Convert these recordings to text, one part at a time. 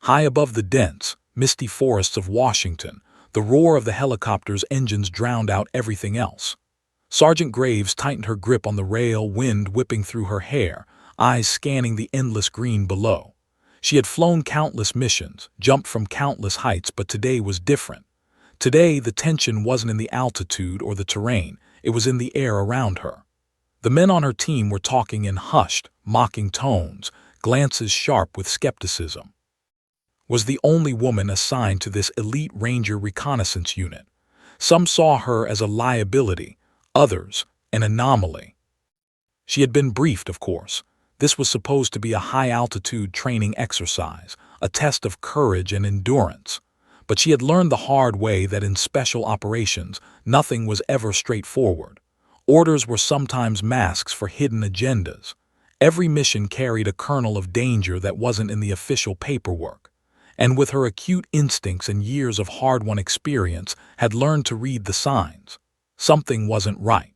High above the dense, misty forests of Washington, the roar of the helicopter's engines drowned out everything else. Sergeant Graves tightened her grip on the rail, wind whipping through her hair, eyes scanning the endless green below. She had flown countless missions, jumped from countless heights, but today was different. Today, the tension wasn't in the altitude or the terrain, it was in the air around her. The men on her team were talking in hushed, mocking tones, glances sharp with skepticism. Was the only woman assigned to this elite Ranger reconnaissance unit. Some saw her as a liability, others an anomaly. She had been briefed, of course. This was supposed to be a high-altitude training exercise, a test of courage and endurance. But she had learned the hard way that in special operations, nothing was ever straightforward. Orders were sometimes masks for hidden agendas. Every mission carried a kernel of danger that wasn't in the official paperwork. And with her acute instincts and years of hard-won experience, had learned to read the signs. Something wasn't right.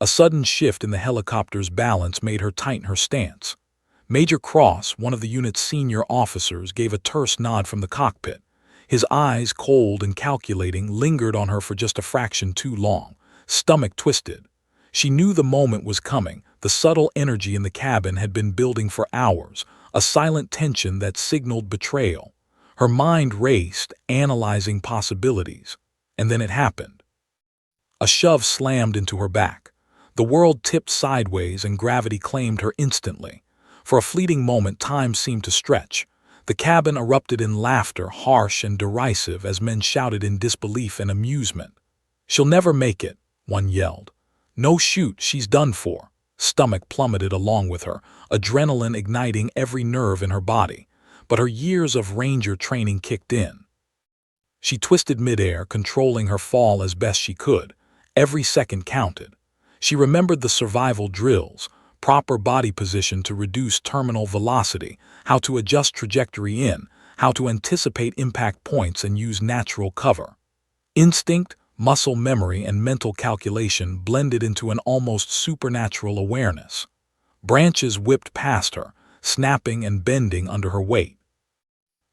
A sudden shift in the helicopter's balance made her tighten her stance. Major Cross, one of the unit's senior officers, gave a terse nod from the cockpit. His eyes, cold and calculating, lingered on her for just a fraction too long. Stomach twisted. She knew the moment was coming. The subtle energy in the cabin had been building for hours, a silent tension that signaled betrayal. Her mind raced, analyzing possibilities. And then it happened. A shove slammed into her back. The world tipped sideways and gravity claimed her instantly. For a fleeting moment, time seemed to stretch. The cabin erupted in laughter, harsh and derisive, as men shouted in disbelief and amusement. "She'll never make it," one yelled. "No shoot, she's done for." Stomach plummeted along with her, adrenaline igniting every nerve in her body. But her years of Ranger training kicked in. She twisted midair, controlling her fall as best she could. Every second counted. She remembered the survival drills, proper body position to reduce terminal velocity, how to adjust trajectory in, how to anticipate impact points and use natural cover. Instinct, muscle memory, and mental calculation blended into an almost supernatural awareness. Branches whipped past her, snapping and bending under her weight.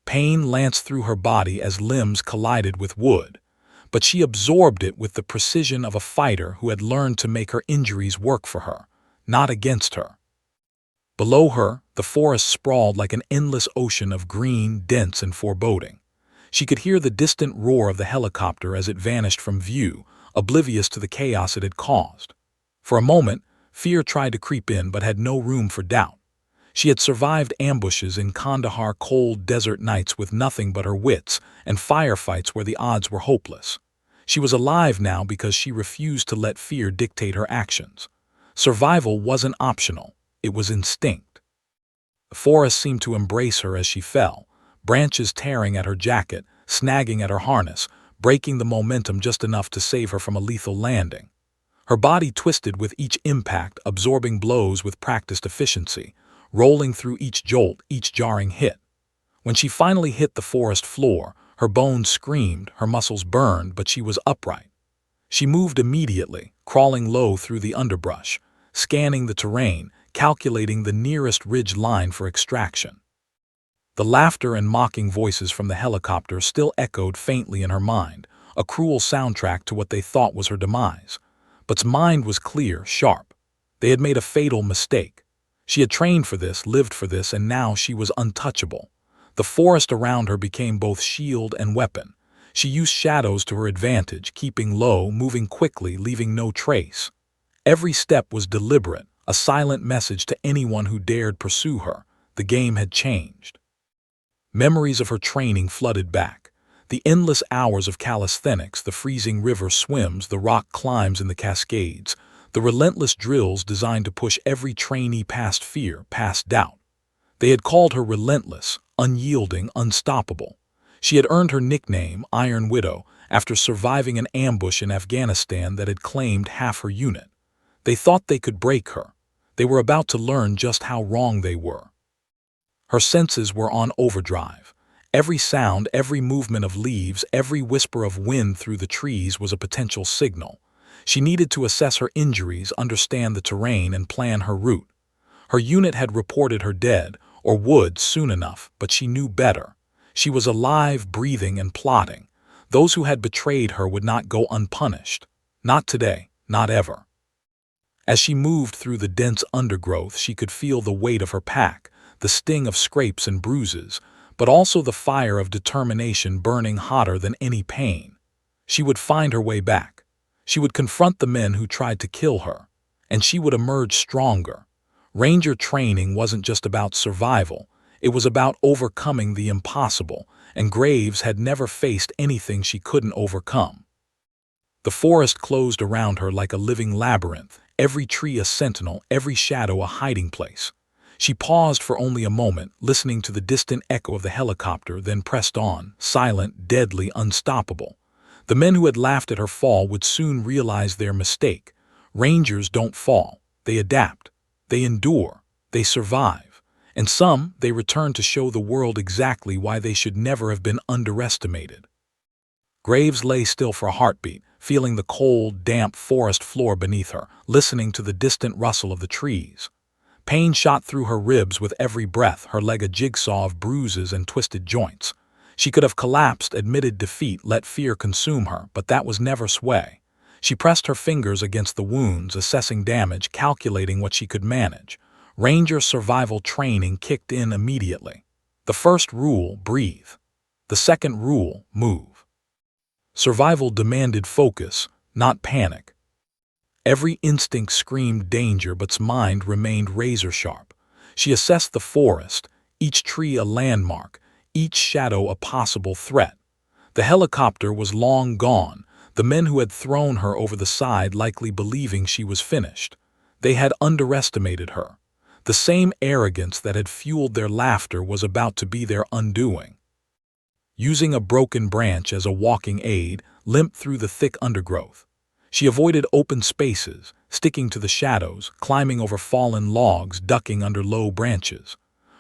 Pain lanced through her body as limbs collided with wood. But she absorbed it with the precision of a fighter who had learned to make her injuries work for her, not against her. Below her, the forest sprawled like an endless ocean of green, dense and foreboding. She could hear the distant roar of the helicopter as it vanished from view, oblivious to the chaos it had caused. For a moment, fear tried to creep in but had no room for doubt. She had survived ambushes in Kandahar, cold desert nights with nothing but her wits, and firefights where the odds were hopeless. She was alive now because she refused to let fear dictate her actions. Survival wasn't optional, it was instinct. The forest seemed to embrace her as she fell, branches tearing at her jacket, snagging at her harness, breaking the momentum just enough to save her from a lethal landing. Her body twisted with each impact, absorbing blows with practiced efficiency, rolling through each jolt, each jarring hit. When she finally hit the forest floor, her bones screamed, her muscles burned, but she was upright. She moved immediately, crawling low through the underbrush, scanning the terrain, calculating the nearest ridge line for extraction. The laughter and mocking voices from the helicopter still echoed faintly in her mind, a cruel soundtrack to what they thought was her demise. But's mind was clear, sharp. They had made a fatal mistake. She had trained for this, lived for this, and now she was untouchable. The forest around her became both shield and weapon. She used shadows to her advantage, keeping low, moving quickly, leaving no trace. Every step was deliberate, a silent message to anyone who dared pursue her. The game had changed. Memories of her training flooded back. The endless hours of calisthenics, the freezing river swims, the rock climbs in the Cascades, the relentless drills designed to push every trainee past fear, past doubt. They had called her relentless, unyielding, unstoppable. She had earned her nickname, Iron Widow, after surviving an ambush in Afghanistan that had claimed half her unit. They thought they could break her. They were about to learn just how wrong they were. Her senses were on overdrive. Every sound, every movement of leaves, every whisper of wind through the trees was a potential signal. She needed to assess her injuries, understand the terrain, and plan her route. Her unit had reported her dead, or would soon enough, but she knew better. She was alive, breathing, and plotting. Those who had betrayed her would not go unpunished. Not today, not ever. As she moved through the dense undergrowth, she could feel the weight of her pack, the sting of scrapes and bruises, but also the fire of determination burning hotter than any pain. She would find her way back. She would confront the men who tried to kill her, and she would emerge stronger. Ranger training wasn't just about survival, it was about overcoming the impossible, and Graves had never faced anything she couldn't overcome. The forest closed around her like a living labyrinth, every tree a sentinel, every shadow a hiding place. She paused for only a moment, listening to the distant echo of the helicopter, then pressed on, silent, deadly, unstoppable. The men who had laughed at her fall would soon realize their mistake. Rangers don't fall. They adapt. They endure. They survive. And some, they return to show the world exactly why they should never have been underestimated. Graves lay still for a heartbeat, feeling the cold, damp forest floor beneath her, listening to the distant rustle of the trees. Pain shot through her ribs with every breath, her leg a jigsaw of bruises and twisted joints. She could have collapsed, admitted defeat, let fear consume her, but that was never sway. She pressed her fingers against the wounds, assessing damage, calculating what she could manage. Ranger survival training kicked in immediately. The first rule, breathe. The second rule, move. Survival demanded focus, not panic. Every instinct screamed danger, but's mind remained razor-sharp. She assessed the forest, each tree a landmark, each shadow a possible threat. The helicopter was long gone, the men who had thrown her over the side likely believing she was finished. They had underestimated her. The same arrogance that had fueled their laughter was about to be their undoing. Using a broken branch as a walking aid, limped through the thick undergrowth. She avoided open spaces, sticking to the shadows, climbing over fallen logs, ducking under low branches.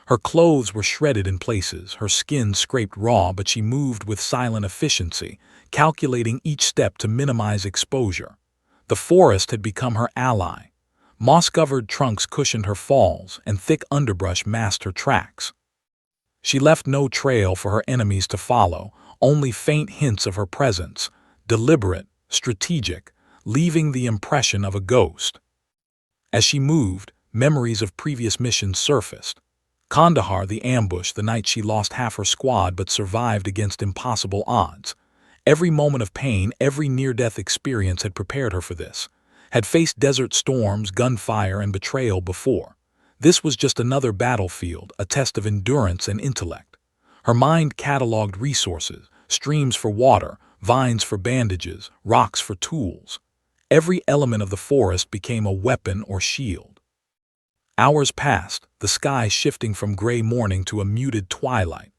Her clothes were shredded in places, her skin scraped raw, but she moved with silent efficiency, calculating each step to minimize exposure. The forest had become her ally. Moss-covered trunks cushioned her falls, and thick underbrush masked her tracks. She left no trail for her enemies to follow, only faint hints of her presence, deliberate, strategic, leaving the impression of a ghost. As she moved, memories of previous missions surfaced. Kandahar, the ambush, the night she lost half her squad but survived against impossible odds. Every moment of pain, every near-death experience had prepared her for this. Had faced desert storms, gunfire, and betrayal before. This was just another battlefield, a test of endurance and intellect. Her mind cataloged resources, streams for water, vines for bandages, rocks for tools. Every element of the forest became a weapon or shield. Hours passed, the sky shifting from gray morning to a muted twilight.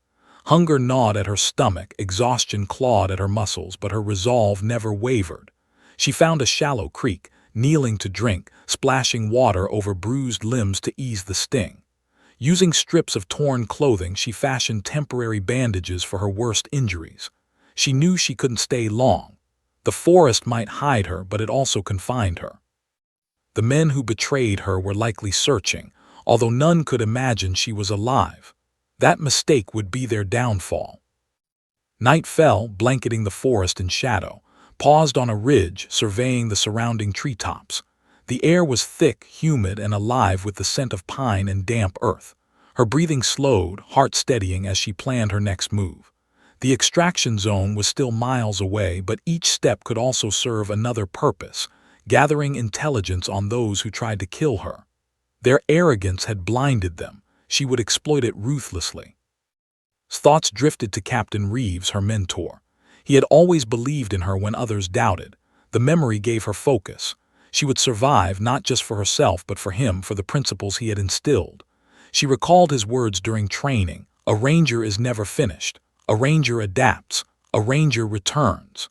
Hunger gnawed at her stomach, exhaustion clawed at her muscles, but her resolve never wavered. She found a shallow creek, kneeling to drink, splashing water over bruised limbs to ease the sting. Using strips of torn clothing, she fashioned temporary bandages for her worst injuries. She knew she couldn't stay long. The forest might hide her, but it also confined her. The men who betrayed her were likely searching, although none could imagine she was alive. That mistake would be their downfall. Night fell, blanketing the forest in shadow, paused on a ridge, surveying the surrounding treetops. The air was thick, humid, and alive with the scent of pine and damp earth. Her breathing slowed, heart steadying as she planned her next move. The extraction zone was still miles away, but each step could also serve another purpose, gathering intelligence on those who tried to kill her. Their arrogance had blinded them. She would exploit it ruthlessly. Thoughts drifted to Captain Reeves, her mentor. He had always believed in her when others doubted. The memory gave her focus. She would survive not just for herself but for him, for the principles he had instilled. She recalled his words during training, "A ranger is never finished. A ranger adapts. A ranger returns."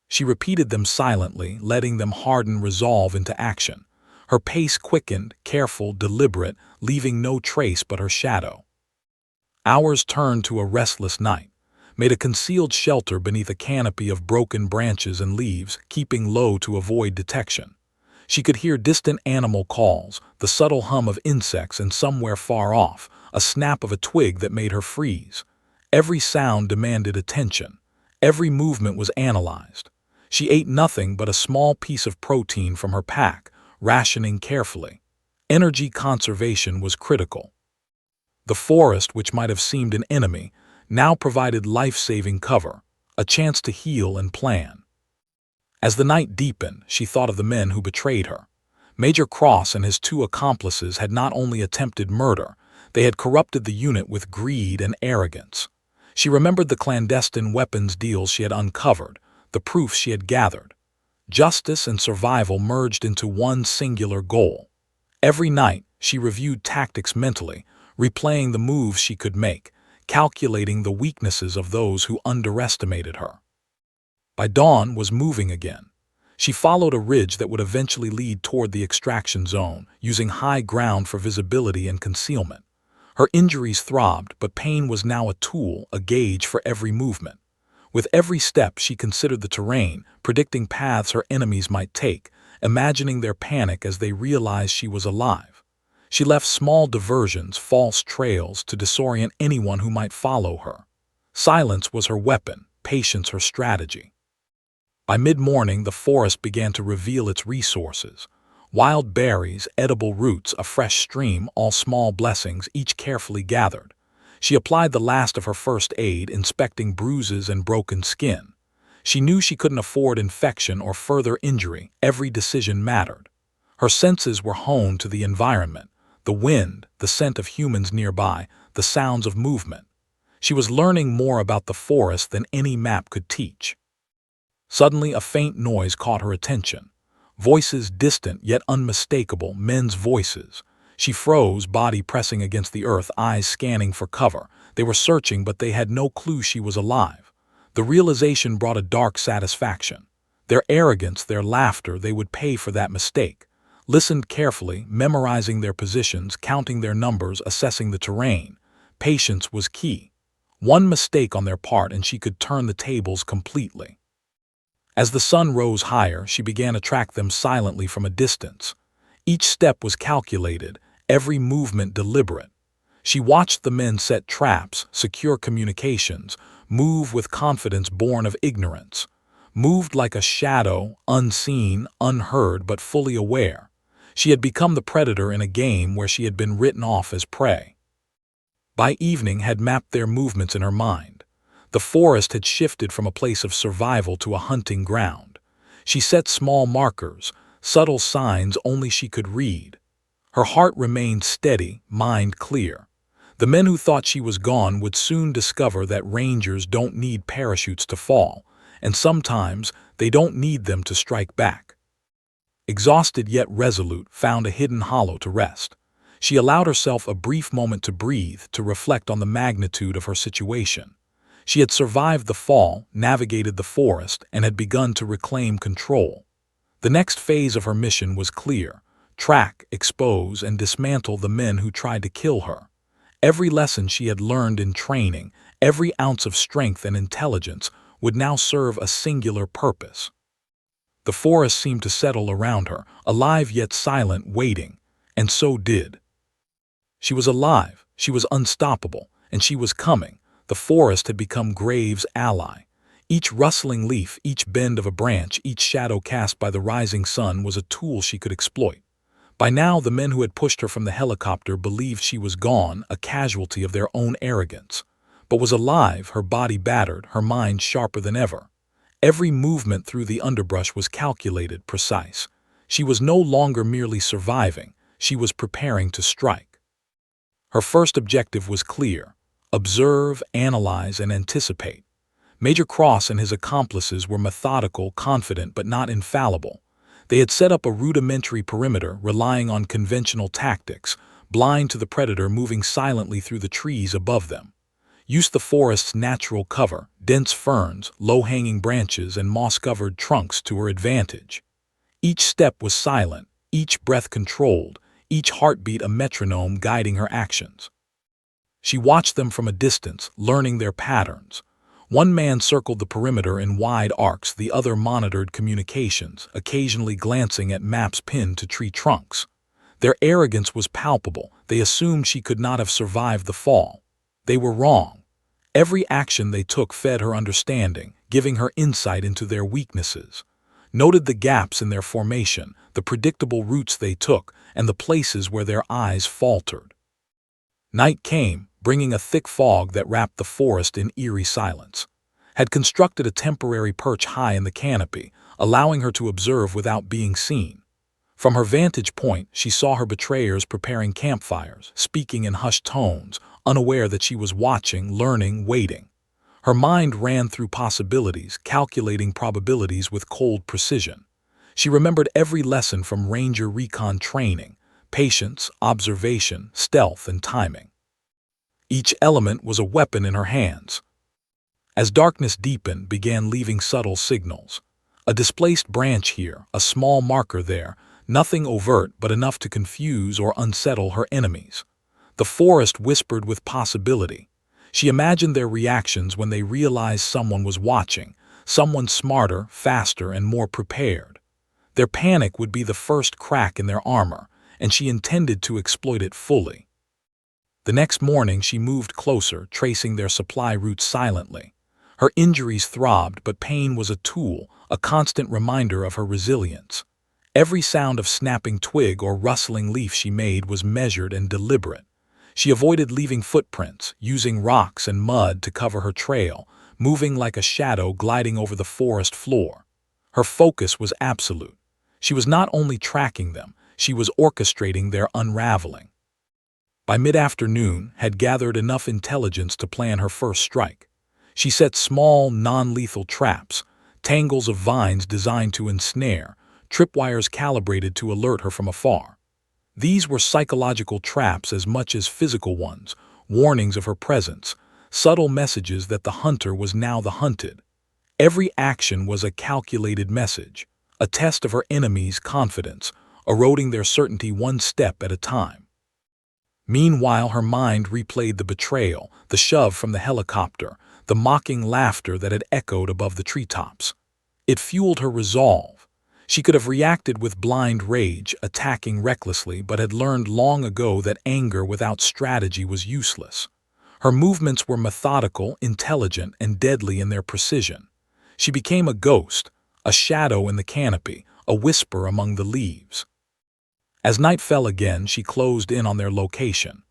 She repeated them silently, letting them harden resolve into action. Her pace quickened, careful, deliberate, leaving no trace but her shadow. Hours turned to a restless night. Made a concealed shelter beneath a canopy of broken branches and leaves, keeping low to avoid detection. She could hear distant animal calls, the subtle hum of insects, and somewhere far off, a snap of a twig that made her freeze. Every sound demanded attention. Every movement was analyzed. She ate nothing but a small piece of protein from her pack, rationing carefully. Energy conservation was critical. The forest, which might have seemed an enemy, now provided life-saving cover, a chance to heal and plan. As the night deepened, she thought of the men who betrayed her. Major Cross and his two accomplices had not only attempted murder, they had corrupted the unit with greed and arrogance. She remembered the clandestine weapons deals she had uncovered, the proof she had gathered. Justice and survival merged into one singular goal. Every night, she reviewed tactics mentally, replaying the moves she could make, calculating the weaknesses of those who underestimated her. By dawn was moving again. She followed a ridge that would eventually lead toward the extraction zone, using high ground for visibility and concealment. Her injuries throbbed, but pain was now a tool, a gauge for every movement. With every step, she considered the terrain, predicting paths her enemies might take, imagining their panic as they realized she was alive. She left small diversions, false trails, to disorient anyone who might follow her. Silence was her weapon, patience her strategy. By mid-morning, the forest began to reveal its resources. Wild berries, edible roots, a fresh stream, all small blessings, each carefully gathered. She applied the last of her first aid, inspecting bruises and broken skin. She knew she couldn't afford infection or further injury. Every decision mattered. Her senses were honed to the environment, the wind, the scent of humans nearby, the sounds of movement. She was learning more about the forest than any map could teach. Suddenly, a faint noise caught her attention. Voices distant yet unmistakable, men's voices. She froze, body pressing against the earth, eyes scanning for cover. They were searching, but they had no clue she was alive. The realization brought a dark satisfaction. Their arrogance, their laughter, they would pay for that mistake. Listened carefully, memorizing their positions, counting their numbers, assessing the terrain. Patience was key. One mistake on their part and she could turn the tables completely. As the sun rose higher, she began to track them silently from a distance. Each step was calculated, every movement deliberate. She watched the men set traps, secure communications, move with confidence born of ignorance. Moved like a shadow, unseen, unheard, but fully aware. She had become the predator in a game where she had been written off as prey. By evening, had mapped their movements in her mind. The forest had shifted from a place of survival to a hunting ground. She set small markers, subtle signs only she could read. Her heart remained steady, mind clear. The men who thought she was gone would soon discover that rangers don't need parachutes to fall, and sometimes they don't need them to strike back. Exhausted yet resolute, found a hidden hollow to rest. She allowed herself a brief moment to breathe, to reflect on the magnitude of her situation. She had survived the fall, navigated the forest, and had begun to reclaim control. The next phase of her mission was clear: track, expose, and dismantle the men who tried to kill her. Every lesson she had learned in training, every ounce of strength and intelligence, would now serve a singular purpose. The forest seemed to settle around her, alive yet silent, waiting, and so did. She was alive, she was unstoppable, and she was coming. The forest had become Graves' ally. Each rustling leaf, each bend of a branch, each shadow cast by the rising sun was a tool she could exploit. By now, the men who had pushed her from the helicopter believed she was gone, a casualty of their own arrogance, but was alive, her body battered, her mind sharper than ever. Every movement through the underbrush was calculated, precise. She was no longer merely surviving, she was preparing to strike. Her first objective was clear: observe, analyze, and anticipate. Major Cross and his accomplices were methodical, confident, but not infallible. They had set up a rudimentary perimeter, relying on conventional tactics, blind to the predator moving silently through the trees above them. Used the forest's natural cover, dense ferns, low-hanging branches, and moss-covered trunks to her advantage. Each step was silent, each breath controlled, each heartbeat a metronome guiding her actions. She watched them from a distance, learning their patterns. One man circled the perimeter in wide arcs, the other monitored communications, occasionally glancing at maps pinned to tree trunks. Their arrogance was palpable. They assumed she could not have survived the fall. They were wrong. Every action they took fed her understanding, giving her insight into their weaknesses. Noted the gaps in their formation, the predictable routes they took, and the places where their eyes faltered. Night came, bringing a thick fog that wrapped the forest in eerie silence. Had constructed a temporary perch high in the canopy, allowing her to observe without being seen. From her vantage point, she saw her betrayers preparing campfires, speaking in hushed tones, unaware that she was watching, learning, waiting. Her mind ran through possibilities, calculating probabilities with cold precision. She remembered every lesson from Ranger recon training: patience, observation, stealth, and timing. Each element was a weapon in her hands. As darkness deepened, began leaving subtle signals. A displaced branch here, a small marker there, nothing overt but enough to confuse or unsettle her enemies. The forest whispered with possibility. She imagined their reactions when they realized someone was watching, someone smarter, faster, and more prepared. Their panic would be the first crack in their armor, and she intended to exploit it fully. The next morning she moved closer, tracing their supply routes silently. Her injuries throbbed, but pain was a tool, a constant reminder of her resilience. Every sound of snapping twig or rustling leaf she made was measured and deliberate. She avoided leaving footprints, using rocks and mud to cover her trail, moving like a shadow gliding over the forest floor. Her focus was absolute. She was not only tracking them, she was orchestrating their unraveling. By mid-afternoon, had gathered enough intelligence to plan her first strike. She set small, non-lethal traps, tangles of vines designed to ensnare, tripwires calibrated to alert her from afar. These were psychological traps as much as physical ones, warnings of her presence, subtle messages that the hunter was now the hunted. Every action was a calculated message, a test of her enemy's confidence, eroding their certainty one step at a time. Meanwhile, her mind replayed the betrayal, the shove from the helicopter, the mocking laughter that had echoed above the treetops. It fueled her resolve. She could have reacted with blind rage, attacking recklessly, but had learned long ago that anger without strategy was useless. Her movements were methodical, intelligent, and deadly in their precision. She became a ghost, a shadow in the canopy, a whisper among the leaves. As night fell again, she closed in on their location.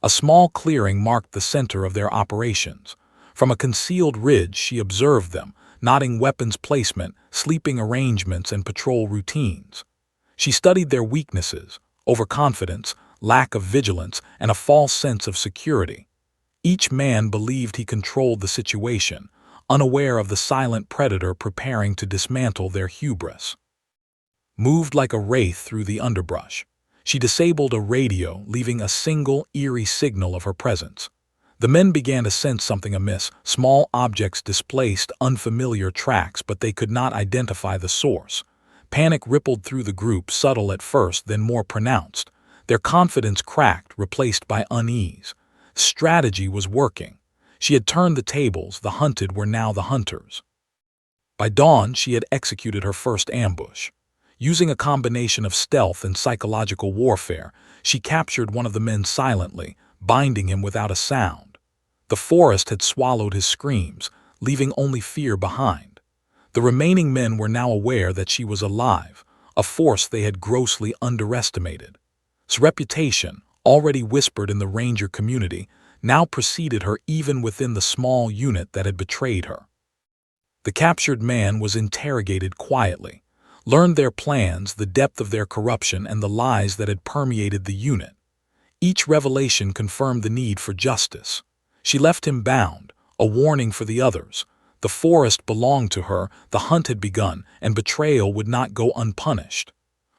A small clearing marked the center of their operations. From a concealed ridge, she observed them, noting weapons placement, sleeping arrangements, and patrol routines. She studied their weaknesses: overconfidence, lack of vigilance, and a false sense of security. Each man believed he controlled the situation, unaware of the silent predator preparing to dismantle their hubris. Moved like a wraith through the underbrush, she disabled a radio, leaving a single, eerie signal of her presence. The men began to sense something amiss. Small objects displaced unfamiliar tracks, but they could not identify the source. Panic rippled through the group, subtle at first, then more pronounced. Their confidence cracked, replaced by unease. Strategy was working. She had turned the tables. The hunted were now the hunters. By dawn, she had executed her first ambush. Using a combination of stealth and psychological warfare, she captured one of the men silently, binding him without a sound. The forest had swallowed his screams, leaving only fear behind. The remaining men were now aware that she was alive, a force they had grossly underestimated. His reputation, already whispered in the Ranger community, now preceded her even within the small unit that had betrayed her. The captured man was interrogated quietly, learned their plans, the depth of their corruption, and the lies that had permeated the unit. Each revelation confirmed the need for justice. She left him bound, a warning for the others. The forest belonged to her, the hunt had begun, and betrayal would not go unpunished.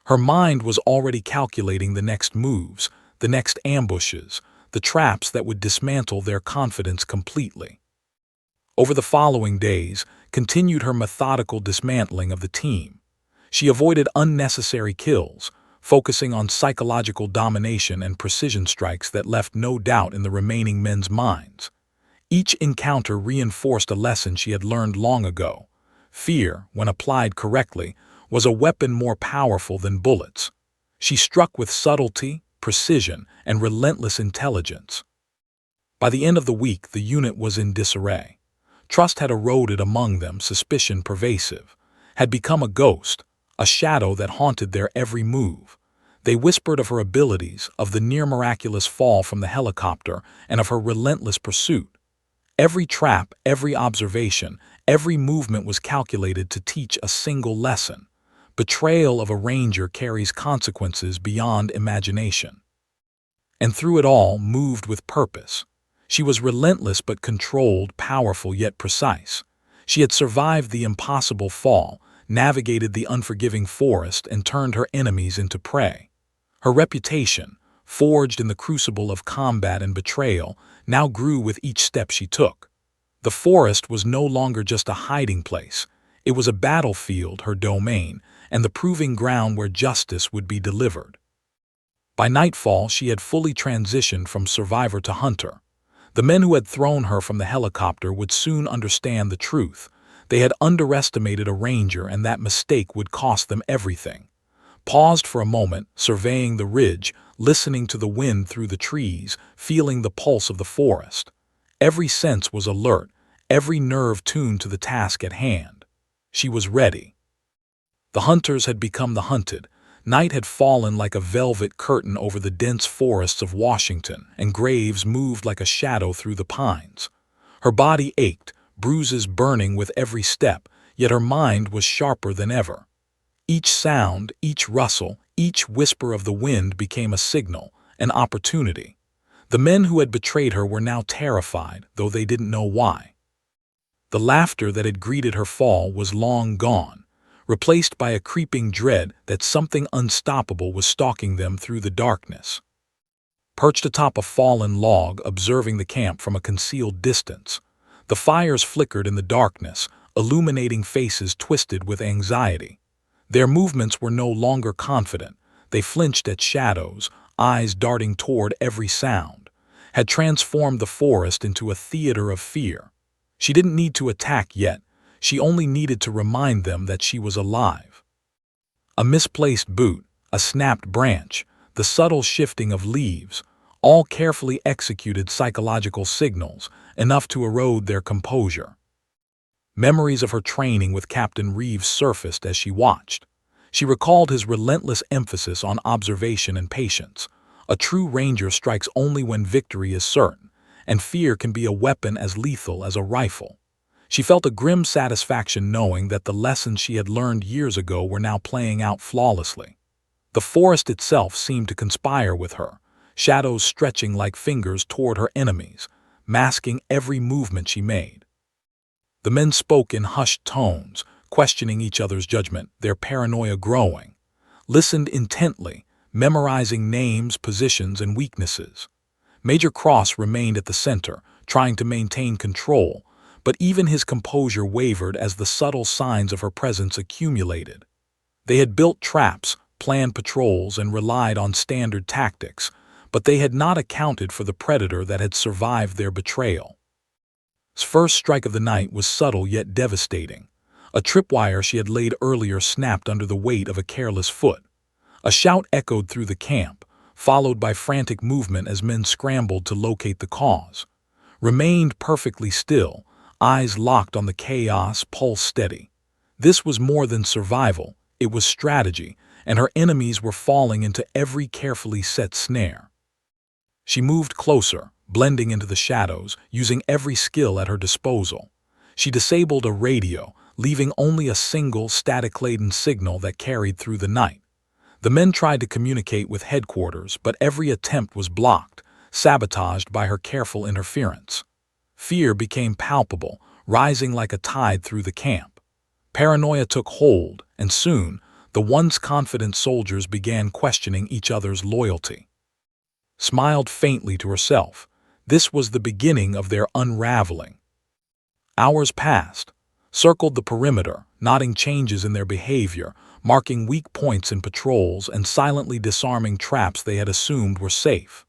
Her mind was already calculating the next moves, the next ambushes, the traps that would dismantle their confidence completely. Over the following days, continued her methodical dismantling of the team. She avoided unnecessary kills, focusing on psychological domination and precision strikes that left no doubt in the remaining men's minds. Each encounter reinforced a lesson she had learned long ago. Fear, when applied correctly, was a weapon more powerful than bullets. She struck with subtlety, precision, and relentless intelligence. By the end of the week, the unit was in disarray. Trust had eroded among them, suspicion pervasive, had become a ghost, a shadow that haunted their every move. They whispered of her abilities, of the near-miraculous fall from the helicopter, and of her relentless pursuit. Every trap, every observation, every movement was calculated to teach a single lesson. Betrayal of a ranger carries consequences beyond imagination. And through it all, moved with purpose. She was relentless but controlled, powerful yet precise. She had survived the impossible fall, navigated the unforgiving forest, and turned her enemies into prey. Her reputation, forged in the crucible of combat and betrayal, now grew with each step she took. The forest was no longer just a hiding place. It was a battlefield, her domain, and the proving ground where justice would be delivered. By nightfall, she had fully transitioned from survivor to hunter. The men who had thrown her from the helicopter would soon understand the truth. They had underestimated a ranger, and that mistake would cost them everything. Paused for a moment, surveying the ridge, listening to the wind through the trees, feeling the pulse of the forest. Every sense was alert, every nerve tuned to the task at hand. She was ready. The hunters had become the hunted. Night had fallen like a velvet curtain over the dense forests of Washington, and Graves moved like a shadow through the pines. Her body ached, bruises burning with every step, yet her mind was sharper than ever. Each sound, each rustle, each whisper of the wind became a signal, an opportunity. The men who had betrayed her were now terrified, though they didn't know why. The laughter that had greeted her fall was long gone, replaced by a creeping dread that something unstoppable was stalking them through the darkness. Perched atop a fallen log, observing the camp from a concealed distance, the fires flickered in the darkness, illuminating faces twisted with anxiety. Their movements were no longer confident. They flinched at shadows, eyes darting toward every sound, had transformed the forest into a theater of fear. She didn't need to attack yet. She only needed to remind them that she was alive. A misplaced boot, a snapped branch, the subtle shifting of leaves, all carefully executed psychological signals, enough to erode their composure. Memories of her training with Captain Reeves surfaced as she watched. She recalled his relentless emphasis on observation and patience. A true ranger strikes only when victory is certain, and fear can be a weapon as lethal as a rifle. She felt a grim satisfaction knowing that the lessons she had learned years ago were now playing out flawlessly. The forest itself seemed to conspire with her, shadows stretching like fingers toward her enemies, masking every movement she made. The men spoke in hushed tones, questioning each other's judgment, their paranoia growing. Listened intently, memorizing names, positions, and weaknesses. Major Cross remained at the center, trying to maintain control, but even his composure wavered as the subtle signs of her presence accumulated. They had built traps, planned patrols, and relied on standard tactics, but they had not accounted for the predator that had survived their betrayal. His first strike of the night was subtle yet devastating. A tripwire she had laid earlier snapped under the weight of a careless foot. A shout echoed through the camp, followed by frantic movement as men scrambled to locate the cause. Remained perfectly still, eyes locked on the chaos, pulse steady. This was more than survival, it was strategy, and her enemies were falling into every carefully set snare. She moved closer, blending into the shadows, using every skill at her disposal. She disabled a radio, leaving only a single static-laden signal that carried through the night. The men tried to communicate with headquarters, but every attempt was blocked, sabotaged by her careful interference. Fear became palpable, rising like a tide through the camp. Paranoia took hold, and soon, the once confident soldiers began questioning each other's loyalty. Smiled faintly to herself. This was the beginning of their unraveling. Hours passed, circled the perimeter, noting changes in their behavior, marking weak points in patrols, and silently disarming traps they had assumed were safe.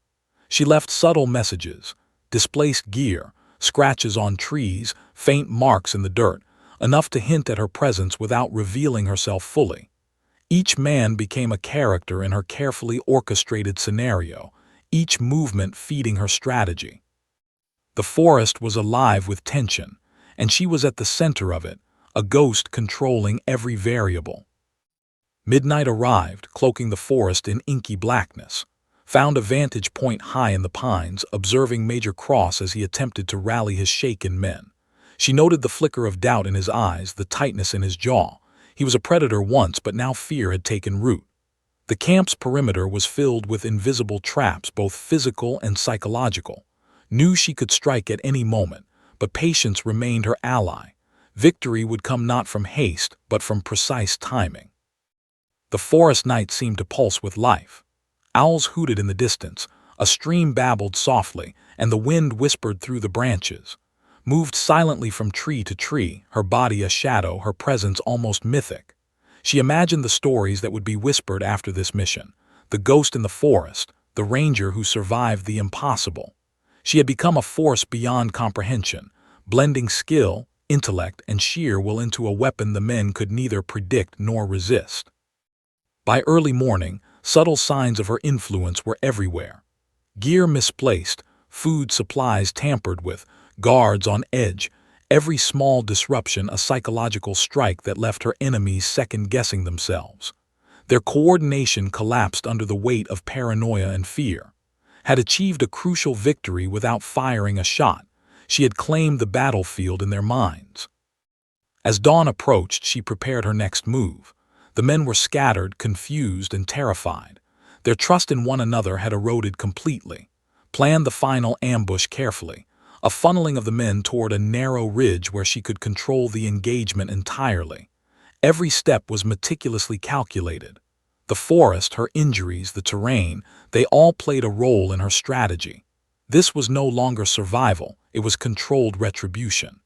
She left subtle messages, displaced gear, scratches on trees, faint marks in the dirt, enough to hint at her presence without revealing herself fully. Each man became a character in her carefully orchestrated scenario, each movement feeding her strategy. The forest was alive with tension, and she was at the center of it, a ghost controlling every variable. Midnight arrived, cloaking the forest in inky blackness. Found a vantage point high in the pines, observing Major Cross as he attempted to rally his shaken men. She noted the flicker of doubt in his eyes, the tightness in his jaw. He was a predator once, but now fear had taken root. The camp's perimeter was filled with invisible traps, both physical and psychological. Knew she could strike at any moment, but patience remained her ally. Victory would come not from haste, but from precise timing. The forest night seemed to pulse with life. Owls hooted in the distance, a stream babbled softly, and the wind whispered through the branches. Moved silently from tree to tree, her body a shadow, her presence almost mythic. She imagined the stories that would be whispered after this mission. The ghost in the forest, the ranger who survived the impossible. She had become a force beyond comprehension, blending skill, intellect, and sheer will into a weapon the men could neither predict nor resist. By early morning, subtle signs of her influence were everywhere. Gear misplaced, food supplies tampered with, guards on edge, every small disruption a psychological strike that left her enemies second-guessing themselves. Their coordination collapsed under the weight of paranoia and fear. Had achieved a crucial victory without firing a shot. She had claimed the battlefield in their minds. As dawn approached, she prepared her next move. The men were scattered, confused, and terrified. Their trust in one another had eroded completely. Planned the final ambush carefully, a funneling of the men toward a narrow ridge where she could control the engagement entirely. Every step was meticulously calculated. The forest, her injuries, the terrain, they all played a role in her strategy. This was no longer survival, it was controlled retribution.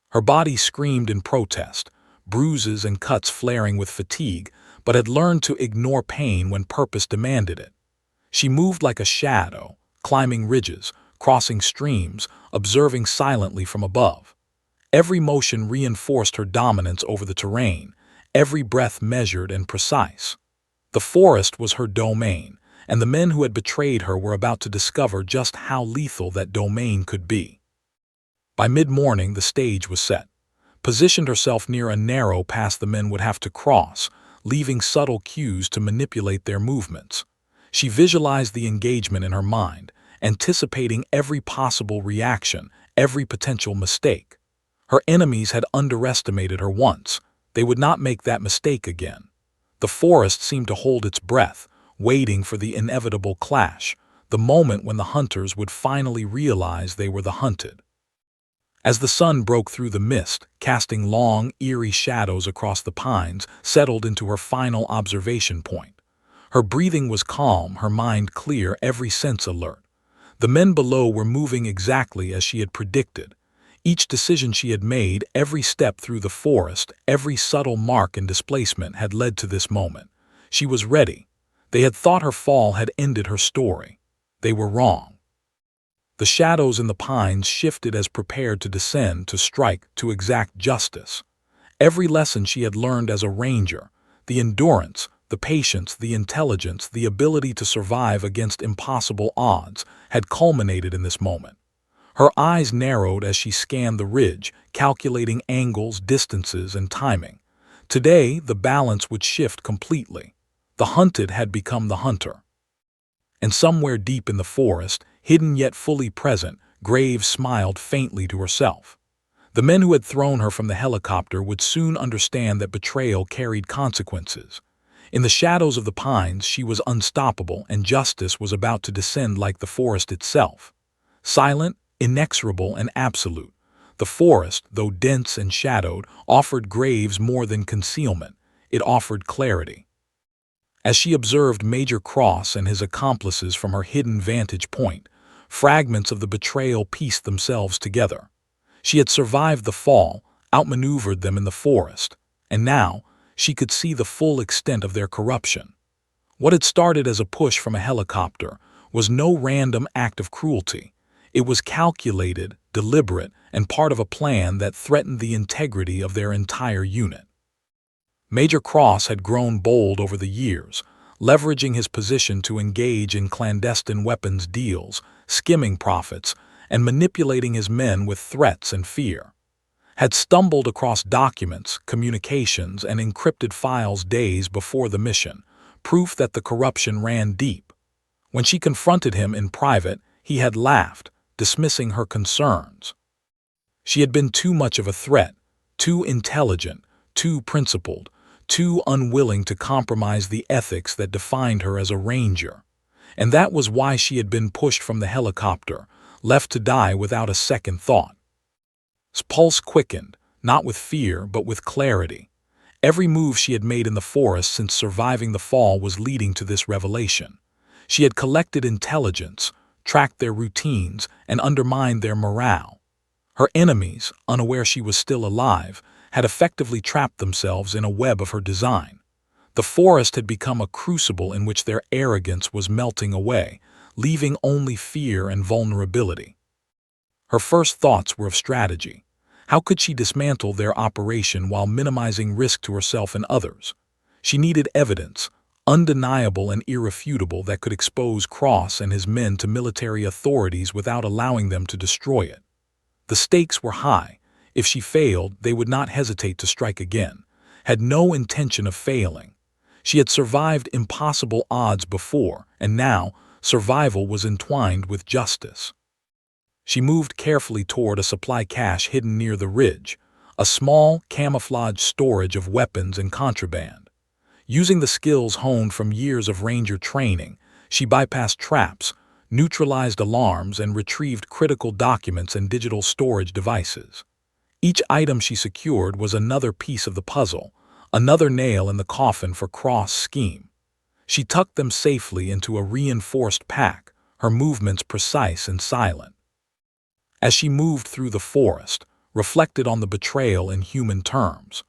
Her body screamed in protest, bruises and cuts flaring with fatigue, but had learned to ignore pain when purpose demanded it. She moved like a shadow, climbing ridges, crossing streams, observing silently from above. Every motion reinforced her dominance over the terrain, every breath measured and precise. The forest was her domain, and the men who had betrayed her were about to discover just how lethal that domain could be. By mid-morning, the stage was set. Positioned herself near a narrow pass the men would have to cross, leaving subtle cues to manipulate their movements. She visualized the engagement in her mind, anticipating every possible reaction, every potential mistake. Her enemies had underestimated her once. They would not make that mistake again. The forest seemed to hold its breath, waiting for the inevitable clash, the moment when the hunters would finally realize they were the hunted. As the sun broke through the mist, casting long, eerie shadows across the pines, settled into her final observation point. Her breathing was calm, her mind clear, every sense alert. The men below were moving exactly as she had predicted. Each decision she had made, every step through the forest, every subtle mark and displacement had led to this moment. She was ready. They had thought her fall had ended her story. They were wrong. The shadows in the pines shifted as prepared to descend, to strike, to exact justice. Every lesson she had learned as a ranger, the endurance, the patience, the intelligence, the ability to survive against impossible odds, had culminated in this moment. Her eyes narrowed as she scanned the ridge, calculating angles, distances, and timing. Today, the balance would shift completely. The hunted had become the hunter. And somewhere deep in the forest, hidden yet fully present, Graves smiled faintly to herself. The men who had thrown her from the helicopter would soon understand that betrayal carried consequences. In the shadows of the pines, she was unstoppable, and justice was about to descend like the forest itself. Silent, inexorable, and absolute, the forest, though dense and shadowed, offered Graves more than concealment. It offered clarity. As she observed Major Cross and his accomplices from her hidden vantage point, fragments of the betrayal pieced themselves together. She had survived the fall, outmaneuvered them in the forest, and now she could see the full extent of their corruption. What had started as a push from a helicopter was no random act of cruelty. It was calculated, deliberate, and part of a plan that threatened the integrity of their entire unit. Major Cross had grown bold over the years, leveraging his position to engage in clandestine weapons deals, skimming profits, and manipulating his men with threats and fear. Had stumbled across documents, communications, and encrypted files days before the mission, proof that the corruption ran deep. When she confronted him in private, he had laughed, dismissing her concerns. She had been too much of a threat, too intelligent, too principled, too unwilling to compromise the ethics that defined her as a ranger. And that was why she had been pushed from the helicopter, left to die without a second thought. His pulse quickened, not with fear but with clarity. Every move she had made in the forest since surviving the fall was leading to this revelation. She had collected intelligence, tracked their routines, and undermined their morale. Her enemies, unaware she was still alive, had effectively trapped themselves in a web of her design. The forest had become a crucible in which their arrogance was melting away, leaving only fear and vulnerability. Her first thoughts were of strategy. How could she dismantle their operation while minimizing risk to herself and others? She needed evidence, undeniable and irrefutable, that could expose Cross and his men to military authorities without allowing them to destroy it. The stakes were high. If she failed, they would not hesitate to strike again, had no intention of failing. She had survived impossible odds before, and now survival was entwined with justice. She moved carefully toward a supply cache hidden near the ridge, a small, camouflaged storage of weapons and contraband. Using the skills honed from years of ranger training, she bypassed traps, neutralized alarms, and retrieved critical documents and digital storage devices. Each item she secured was another piece of the puzzle, another nail in the coffin for Cross' scheme. She tucked them safely into a reinforced pack, her movements precise and silent. As she moved through the forest, reflected on the betrayal in human terms.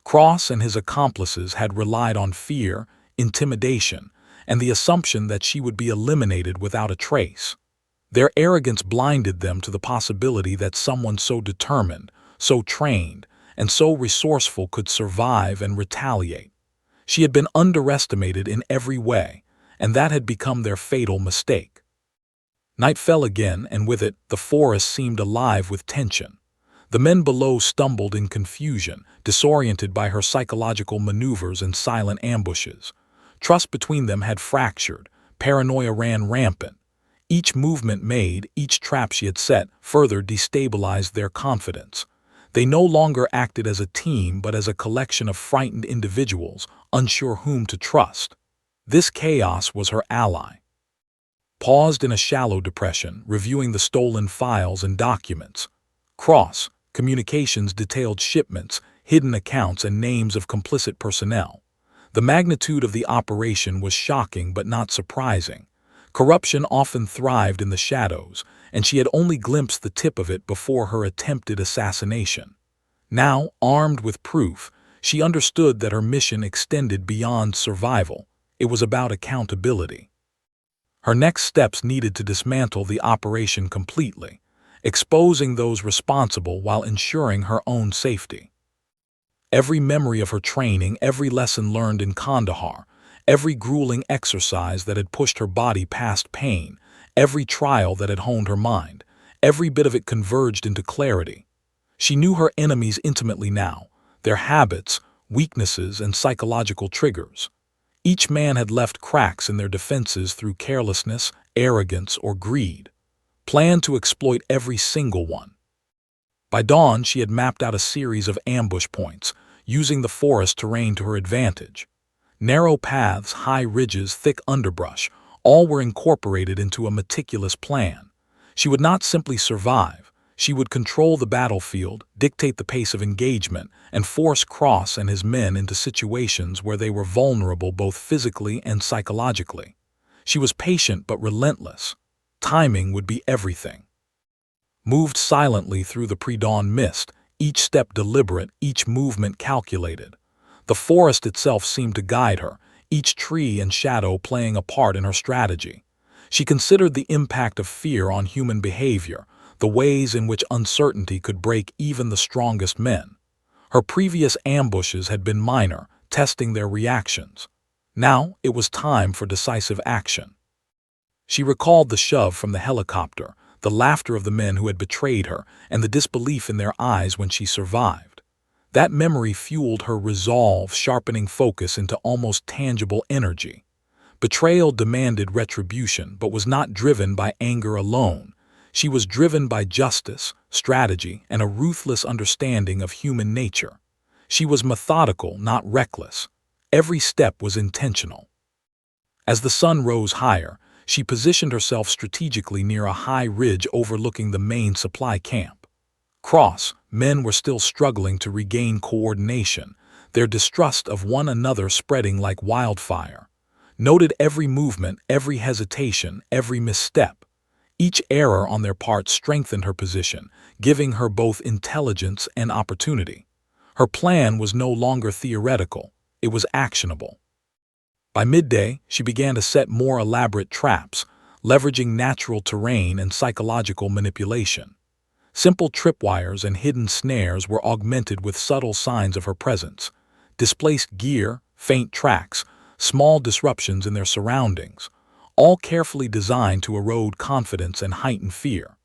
Cross and his accomplices had relied on fear, intimidation, and the assumption that she would be eliminated without a trace. Their arrogance blinded them to the possibility that someone so determined, so trained, and so resourceful could survive and retaliate. She had been underestimated in every way, and that had become their fatal mistake. Night fell again, and with it, the forest seemed alive with tension. The men below stumbled in confusion, disoriented by her psychological maneuvers and silent ambushes. Trust between them had fractured, paranoia ran rampant. Each movement made, each trap she had set, further destabilized their confidence. They no longer acted as a team but as a collection of frightened individuals, unsure whom to trust. This chaos was her ally. Paused in a shallow depression, reviewing the stolen files and documents. Cross, communications detailed shipments, hidden accounts, and names of complicit personnel. The magnitude of the operation was shocking but not surprising. Corruption often thrived in the shadows, and she had only glimpsed the tip of it before her attempted assassination. Now, armed with proof, she understood that her mission extended beyond survival. It was about accountability. Her next steps needed to dismantle the operation completely, exposing those responsible while ensuring her own safety. Every memory of her training, every lesson learned in Kandahar, every grueling exercise that had pushed her body past pain, every trial that had honed her mind, every bit of it converged into clarity. She knew her enemies intimately now, their habits, weaknesses, and psychological triggers. Each man had left cracks in their defenses through carelessness, arrogance, or greed, planned to exploit every single one. By dawn, she had mapped out a series of ambush points, using the forest terrain to her advantage. Narrow paths, high ridges, thick underbrush, all were incorporated into a meticulous plan. She would not simply survive. She would control the battlefield, dictate the pace of engagement, and force Cross and his men into situations where they were vulnerable both physically and psychologically. She was patient but relentless. Timing would be everything. Moved silently through the pre-dawn mist, each step deliberate, each movement calculated. The forest itself seemed to guide her, each tree and shadow playing a part in her strategy. She considered the impact of fear on human behavior, the ways in which uncertainty could break even the strongest men. Her previous ambushes had been minor, testing their reactions. Now it was time for decisive action. She recalled the shove from the helicopter, the laughter of the men who had betrayed her, and the disbelief in their eyes when she survived. That memory fueled her resolve, sharpening focus into almost tangible energy. Betrayal demanded retribution, but was not driven by anger alone. She was driven by justice, strategy, and a ruthless understanding of human nature. She was methodical, not reckless. Every step was intentional. As the sun rose higher, she positioned herself strategically near a high ridge overlooking the main supply camp. Men were still struggling to regain coordination, their distrust of one another spreading like wildfire. Noted every movement, every hesitation, every misstep. Each error on their part strengthened her position, giving her both intelligence and opportunity. Her plan was no longer theoretical, it was actionable. By midday, she began to set more elaborate traps, leveraging natural terrain and psychological manipulation. Simple tripwires and hidden snares were augmented with subtle signs of her presence. Displaced gear, faint tracks, small disruptions in their surroundings, all carefully designed to erode confidence and heighten fear.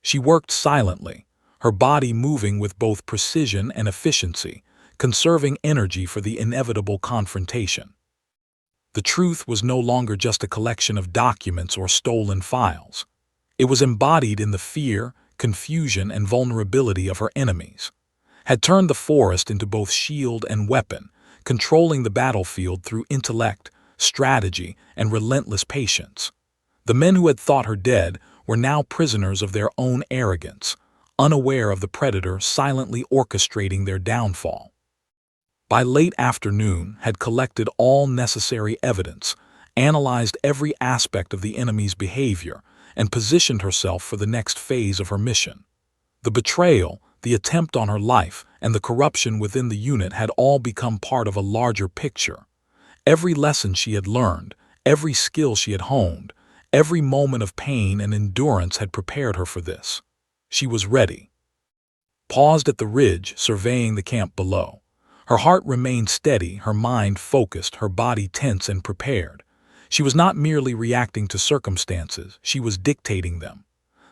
She worked silently, her body moving with both precision and efficiency, conserving energy for the inevitable confrontation. The truth was no longer just a collection of documents or stolen files. It was embodied in the fear, confusion, and vulnerability of her enemies. Had turned the forest into both shield and weapon, controlling the battlefield through intellect, strategy, and relentless patience. The men who had thought her dead were now prisoners of their own arrogance, unaware of the predator silently orchestrating their downfall. By late afternoon, had collected all necessary evidence, analyzed every aspect of the enemy's behavior, and positioned herself for the next phase of her mission. The betrayal, the attempt on her life, and the corruption within the unit had all become part of a larger picture. Every lesson she had learned, every skill she had honed, every moment of pain and endurance had prepared her for this. She was ready. Paused at the ridge, surveying the camp below. Her heart remained steady, her mind focused, her body tense and prepared. She was not merely reacting to circumstances, she was dictating them.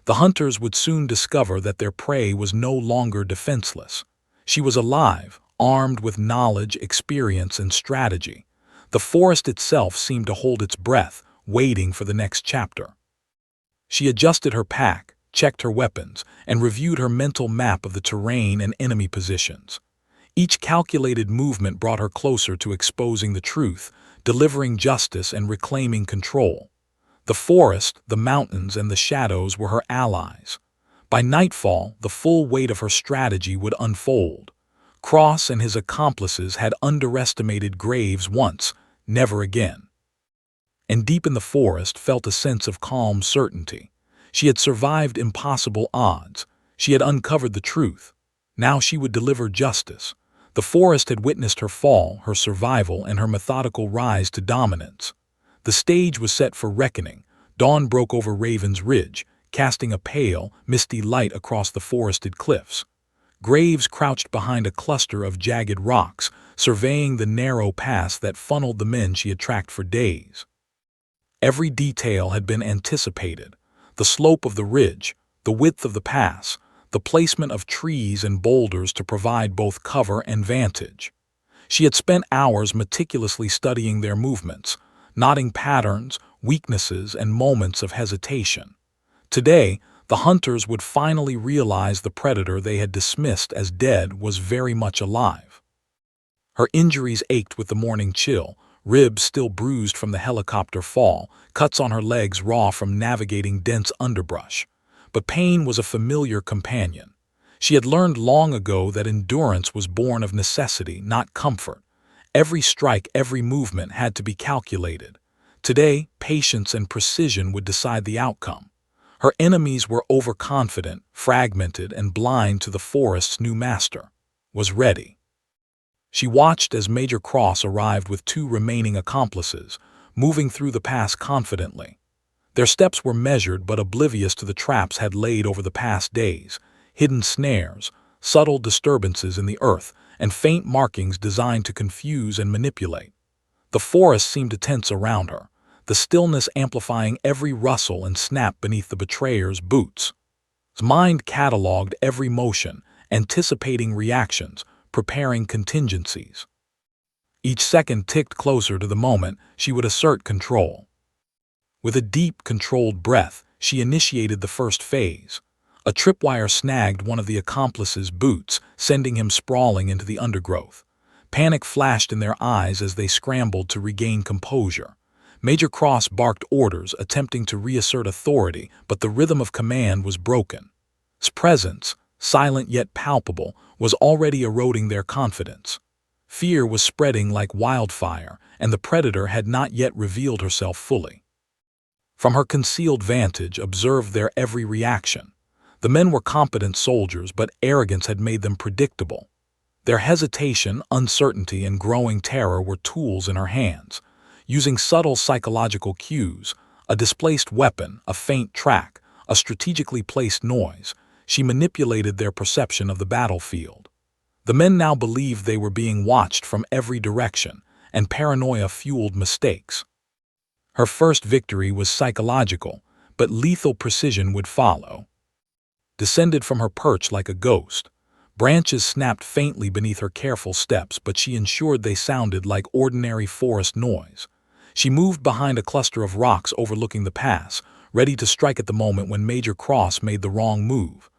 The hunters would soon discover that their prey was no longer defenseless. She was alive, armed with knowledge, experience, and strategy. The forest itself seemed to hold its breath, waiting for the next chapter. She adjusted her pack, checked her weapons, and reviewed her mental map of the terrain and enemy positions. Each calculated movement brought her closer to exposing the truth, delivering justice and reclaiming control. The forest, the mountains, and the shadows were her allies. By nightfall, the full weight of her strategy would unfold. Cross and his accomplices had underestimated Graves once, never again. And deep in the forest felt a sense of calm certainty. She had survived impossible odds. She had uncovered the truth. Now she would deliver justice. The forest had witnessed her fall, her survival, and her methodical rise to dominance. The stage was set for reckoning. Dawn broke over Raven's Ridge, casting a pale, misty light across the forested cliffs. Graves crouched behind a cluster of jagged rocks, surveying the narrow pass that funneled the men she had tracked for days. Every detail had been anticipated. The slope of the ridge, the width of the pass, the placement of trees and boulders to provide both cover and vantage. She had spent hours meticulously studying their movements, noting patterns, weaknesses, and moments of hesitation. Today, the hunters would finally realize the predator they had dismissed as dead was very much alive. Her injuries ached with the morning chill, ribs still bruised from the helicopter fall, cuts on her legs raw from navigating dense underbrush. But pain was a familiar companion. She had learned long ago that endurance was born of necessity, not comfort. Every strike, every movement had to be calculated. Today, patience and precision would decide the outcome. Her enemies were overconfident, fragmented, and blind to the forest's new master. Was ready. She watched as Major Cross arrived with 2 remaining accomplices, moving through the pass confidently. Their steps were measured but oblivious to the traps had laid over the past days, hidden snares, subtle disturbances in the earth, and faint markings designed to confuse and manipulate. The forest seemed to tense around her, the stillness amplifying every rustle and snap beneath the betrayer's boots. His mind cataloged every motion, anticipating reactions, preparing contingencies. Each second ticked closer to the moment she would assert control. With a deep, controlled breath, she initiated the first phase. A tripwire snagged one of the accomplice's boots, sending him sprawling into the undergrowth. Panic flashed in their eyes as they scrambled to regain composure. Major Cross barked orders, attempting to reassert authority, but the rhythm of command was broken. His presence, silent yet palpable, was already eroding their confidence. Fear was spreading like wildfire, and the predator had not yet revealed herself fully. From her concealed vantage, observed their every reaction. The men were competent soldiers, but arrogance had made them predictable. Their hesitation, uncertainty, and growing terror were tools in her hands. Using subtle psychological cues, a displaced weapon, a faint track, a strategically placed noise, she manipulated their perception of the battlefield. The men now believed they were being watched from every direction, and paranoia fueled mistakes. Her first victory was psychological, but lethal precision would follow. Descended from her perch like a ghost. Branches snapped faintly beneath her careful steps, but she ensured they sounded like ordinary forest noise. She moved behind a cluster of rocks overlooking the pass, ready to strike at the moment when Major Cross made the wrong move.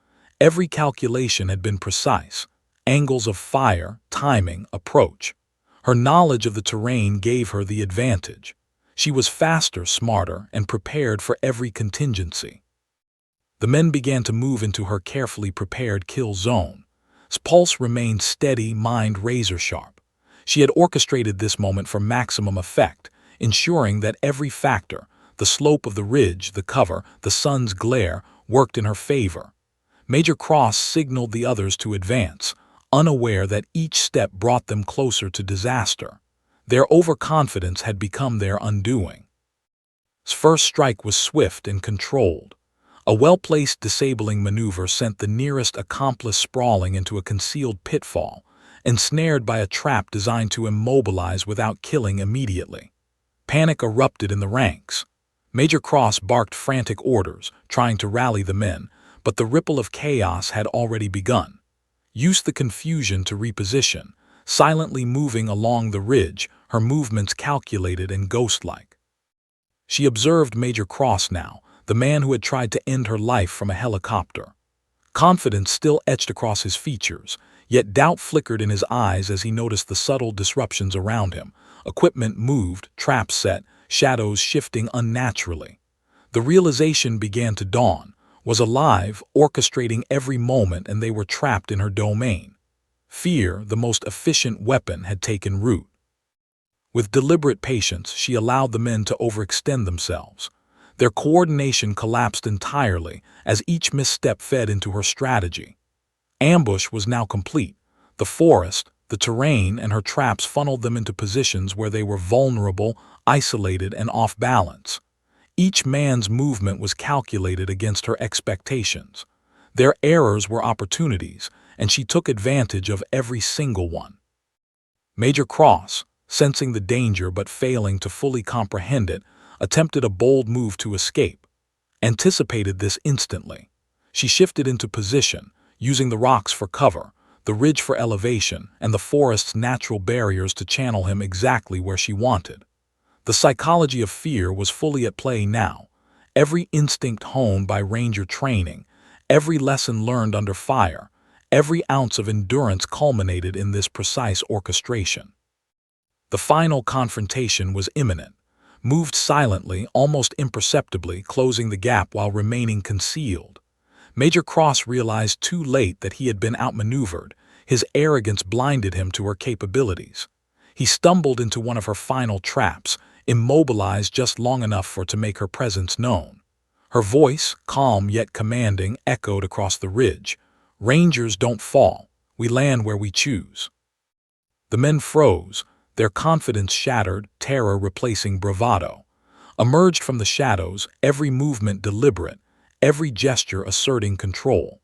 Every calculation had been precise. Angles of fire, timing, approach. Her knowledge of the terrain gave her the advantage. She was faster, smarter, and prepared for every contingency. The men began to move into her carefully prepared kill zone. His pulse remained steady, mind razor-sharp. She had orchestrated this moment for maximum effect, ensuring that every factor, the slope of the ridge, the cover, the sun's glare, worked in her favor. Major Cross signaled the others to advance, unaware that each step brought them closer to disaster. Their overconfidence had become their undoing. His first strike was swift and controlled. A well-placed disabling maneuver sent the nearest accomplice sprawling into a concealed pitfall, ensnared by a trap designed to immobilize without killing immediately. Panic erupted in the ranks. Major Cross barked frantic orders, trying to rally the men, but the ripple of chaos had already begun. Use the confusion to reposition, silently moving along the ridge, her movements calculated and ghost-like. She observed Major Cross now, the man who had tried to end her life from a helicopter. Confidence still etched across his features, yet doubt flickered in his eyes as he noticed the subtle disruptions around him. Equipment moved, traps set, shadows shifting unnaturally. The realization began to dawn, was alive, orchestrating every moment, and they were trapped in her domain. Fear, the most efficient weapon, had taken root. With deliberate patience, she allowed the men to overextend themselves. Their coordination collapsed entirely as each misstep fed into her strategy. Ambush was now complete. The forest, the terrain, and her traps funneled them into positions where they were vulnerable, isolated, and off balance. Each man's movement was calculated against her expectations. Their errors were opportunities, and she took advantage of every single one. Major Cross, sensing the danger but failing to fully comprehend it, attempted a bold move to escape. Anticipated this instantly. She shifted into position, using the rocks for cover, the ridge for elevation, and the forest's natural barriers to channel him exactly where she wanted. The psychology of fear was fully at play now. Every instinct honed by ranger training, every lesson learned under fire, every ounce of endurance culminated in this precise orchestration. The final confrontation was imminent. Moved silently, almost imperceptibly, closing the gap while remaining concealed. Major Cross realized too late that he had been outmaneuvered. His arrogance blinded him to her capabilities. He stumbled into one of her final traps, immobilized just long enough for to make her presence known. Her voice, calm yet commanding, echoed across the ridge. "Rangers don't fall. We land where we choose." The men froze, their confidence shattered, terror replacing bravado. Emerged from the shadows, every movement deliberate, every gesture asserting control.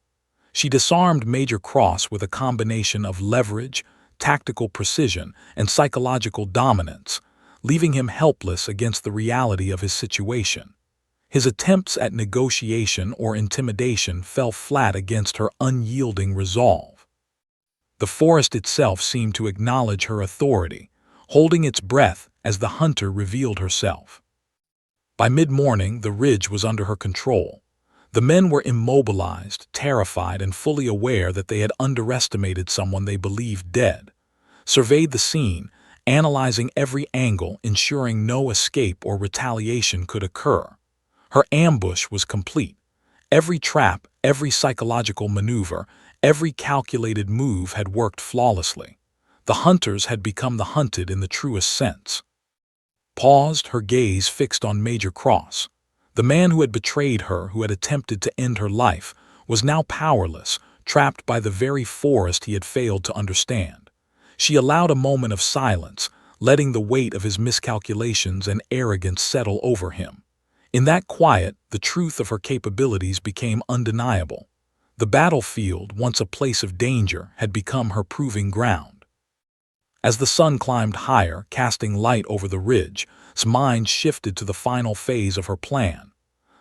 She disarmed Major Cross with a combination of leverage, tactical precision, and psychological dominance, leaving him helpless against the reality of his situation. His attempts at negotiation or intimidation fell flat against her unyielding resolve. The forest itself seemed to acknowledge her authority, holding its breath as the hunter revealed herself. By mid-morning, the ridge was under her control. The men were immobilized, terrified, and fully aware that they had underestimated someone they believed dead. Surveyed the scene, analyzing every angle, ensuring no escape or retaliation could occur. Her ambush was complete. Every trap, every psychological maneuver, every calculated move had worked flawlessly. The hunters had become the hunted in the truest sense. Paused, her gaze fixed on Major Cross. The man who had betrayed her, who had attempted to end her life, was now powerless, trapped by the very forest he had failed to understand. She allowed a moment of silence, letting the weight of his miscalculations and arrogance settle over him. In that quiet, the truth of her capabilities became undeniable. The battlefield, once a place of danger, had become her proving ground. As the sun climbed higher, casting light over the ridge, his mind shifted to the final phase of her plan.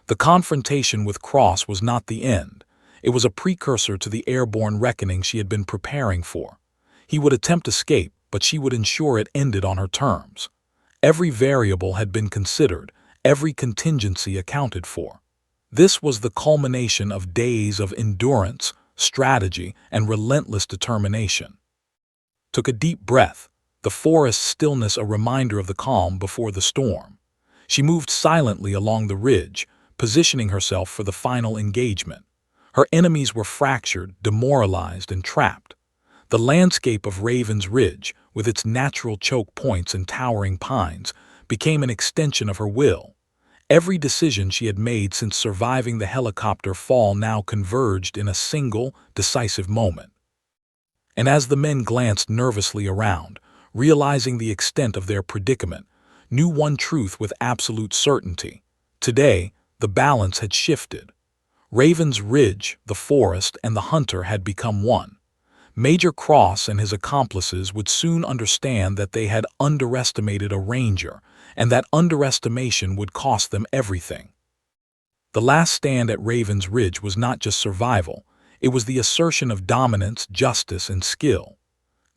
The confrontation with Cross was not the end. It was a precursor to the airborne reckoning she had been preparing for. He would attempt escape, but she would ensure it ended on her terms. Every variable had been considered, every contingency accounted for. This was the culmination of days of endurance, strategy, and relentless determination. Took a deep breath, the forest's stillness a reminder of the calm before the storm. She moved silently along the ridge, positioning herself for the final engagement. Her enemies were fractured, demoralized, and trapped. The landscape of Raven's Ridge, with its natural choke points and towering pines, became an extension of her will. Every decision she had made since surviving the helicopter fall now converged in a single, decisive moment. And as the men glanced nervously around, realizing the extent of their predicament, knew one truth with absolute certainty. Today, the balance had shifted. Raven's Ridge, the forest, and the hunter had become one. Major Cross and his accomplices would soon understand that they had underestimated a ranger, and that underestimation would cost them everything. The last stand at Raven's Ridge was not just survival, it was the assertion of dominance, justice, and skill.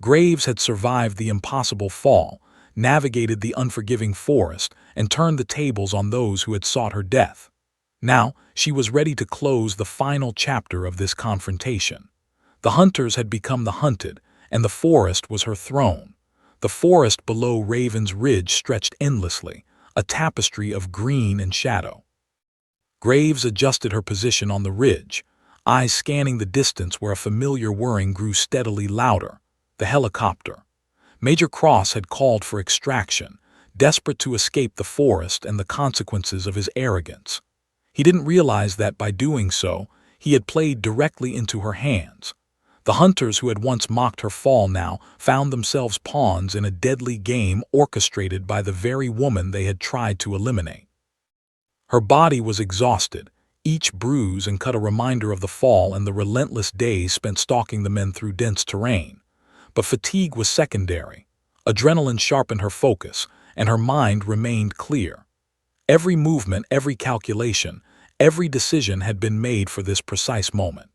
Graves had survived the impossible fall, navigated the unforgiving forest, and turned the tables on those who had sought her death. Now, she was ready to close the final chapter of this confrontation. The hunters had become the hunted, and the forest was her throne. The forest below Raven's Ridge stretched endlessly, a tapestry of green and shadow. Graves adjusted her position on the ridge, eyes scanning the distance where a familiar whirring grew steadily louder. The helicopter. Major Cross had called for extraction, desperate to escape the forest and the consequences of his arrogance. He didn't realize that by doing so, he had played directly into her hands. The hunters who had once mocked her fall now found themselves pawns in a deadly game orchestrated by the very woman they had tried to eliminate. Her body was exhausted, each bruise and cut a reminder of the fall and the relentless days spent stalking the men through dense terrain. But fatigue was secondary. Adrenaline sharpened her focus, and her mind remained clear. Every movement, every calculation, every decision had been made for this precise moment.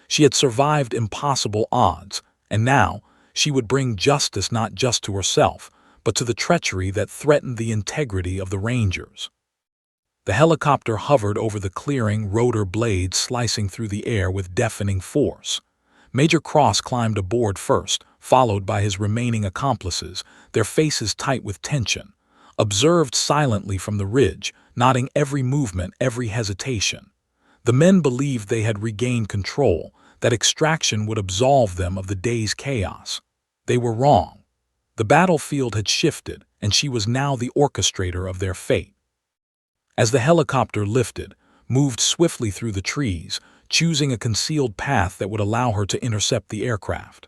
She had survived impossible odds, and now she would bring justice not just to herself, but to the treachery that threatened the integrity of the Rangers. The helicopter hovered over the clearing, rotor blades slicing through the air with deafening force. Major Cross climbed aboard first, followed by his remaining accomplices, their faces tight with tension, observed silently from the ridge, noting every movement, every hesitation. The men believed they had regained control, that extraction would absolve them of the day's chaos. They were wrong. The battlefield had shifted, and she was now the orchestrator of their fate. As the helicopter lifted, moved swiftly through the trees, choosing a concealed path that would allow her to intercept the aircraft.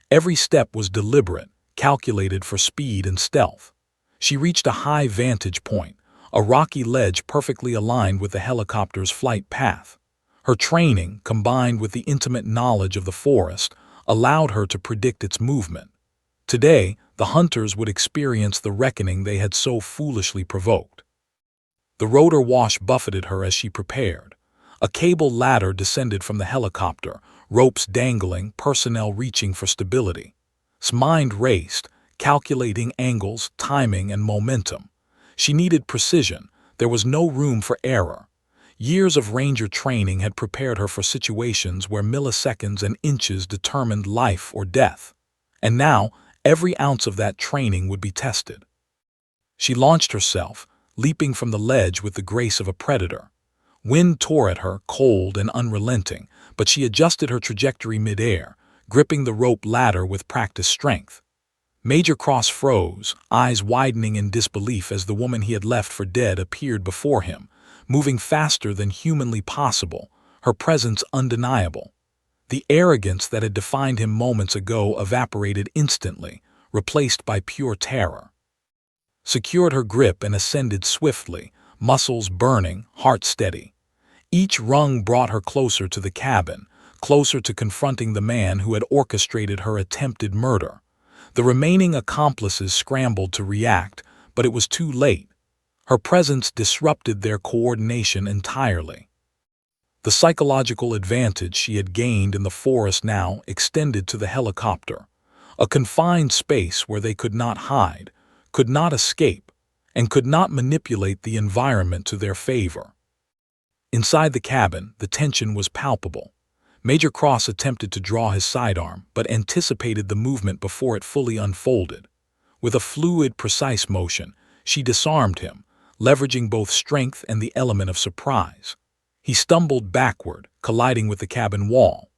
Every step was deliberate, calculated for speed and stealth. She reached a high vantage point, a rocky ledge perfectly aligned with the helicopter's flight path. Her training, combined with the intimate knowledge of the forest, allowed her to predict its movement. Today, the hunters would experience the reckoning they had so foolishly provoked. The rotor wash buffeted her as she prepared. A cable ladder descended from the helicopter, ropes dangling, personnel reaching for stability. Her mind raced, calculating angles, timing, and momentum. She needed precision. There was no room for error. Years of ranger training had prepared her for situations where milliseconds and inches determined life or death. And now, every ounce of that training would be tested. She launched herself, leaping from the ledge with the grace of a predator. Wind tore at her, cold and unrelenting, but she adjusted her trajectory mid-air, gripping the rope ladder with practiced strength. Major Cross froze, eyes widening in disbelief as the woman he had left for dead appeared before him, moving faster than humanly possible, her presence undeniable. The arrogance that had defined him moments ago evaporated instantly, replaced by pure terror. Secured her grip and ascended swiftly, muscles burning, heart steady. Each rung brought her closer to the cabin, closer to confronting the man who had orchestrated her attempted murder. The remaining accomplices scrambled to react, but it was too late. Her presence disrupted their coordination entirely. The psychological advantage she had gained in the forest now extended to the helicopter, a confined space where they could not hide, could not escape, and could not manipulate the environment to their favor. Inside the cabin, the tension was palpable. Major Cross attempted to draw his sidearm, but anticipated the movement before it fully unfolded. With a fluid, precise motion, she disarmed him, leveraging both strength and the element of surprise. He stumbled backward, colliding with the cabin wall.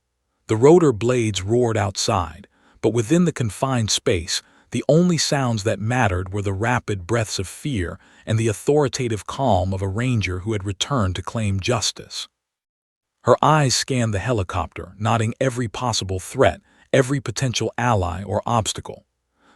The rotor blades roared outside, but within the confined space, the only sounds that mattered were the rapid breaths of fear and the authoritative calm of a ranger who had returned to claim justice. Her eyes scanned the helicopter, noting every possible threat, every potential ally or obstacle.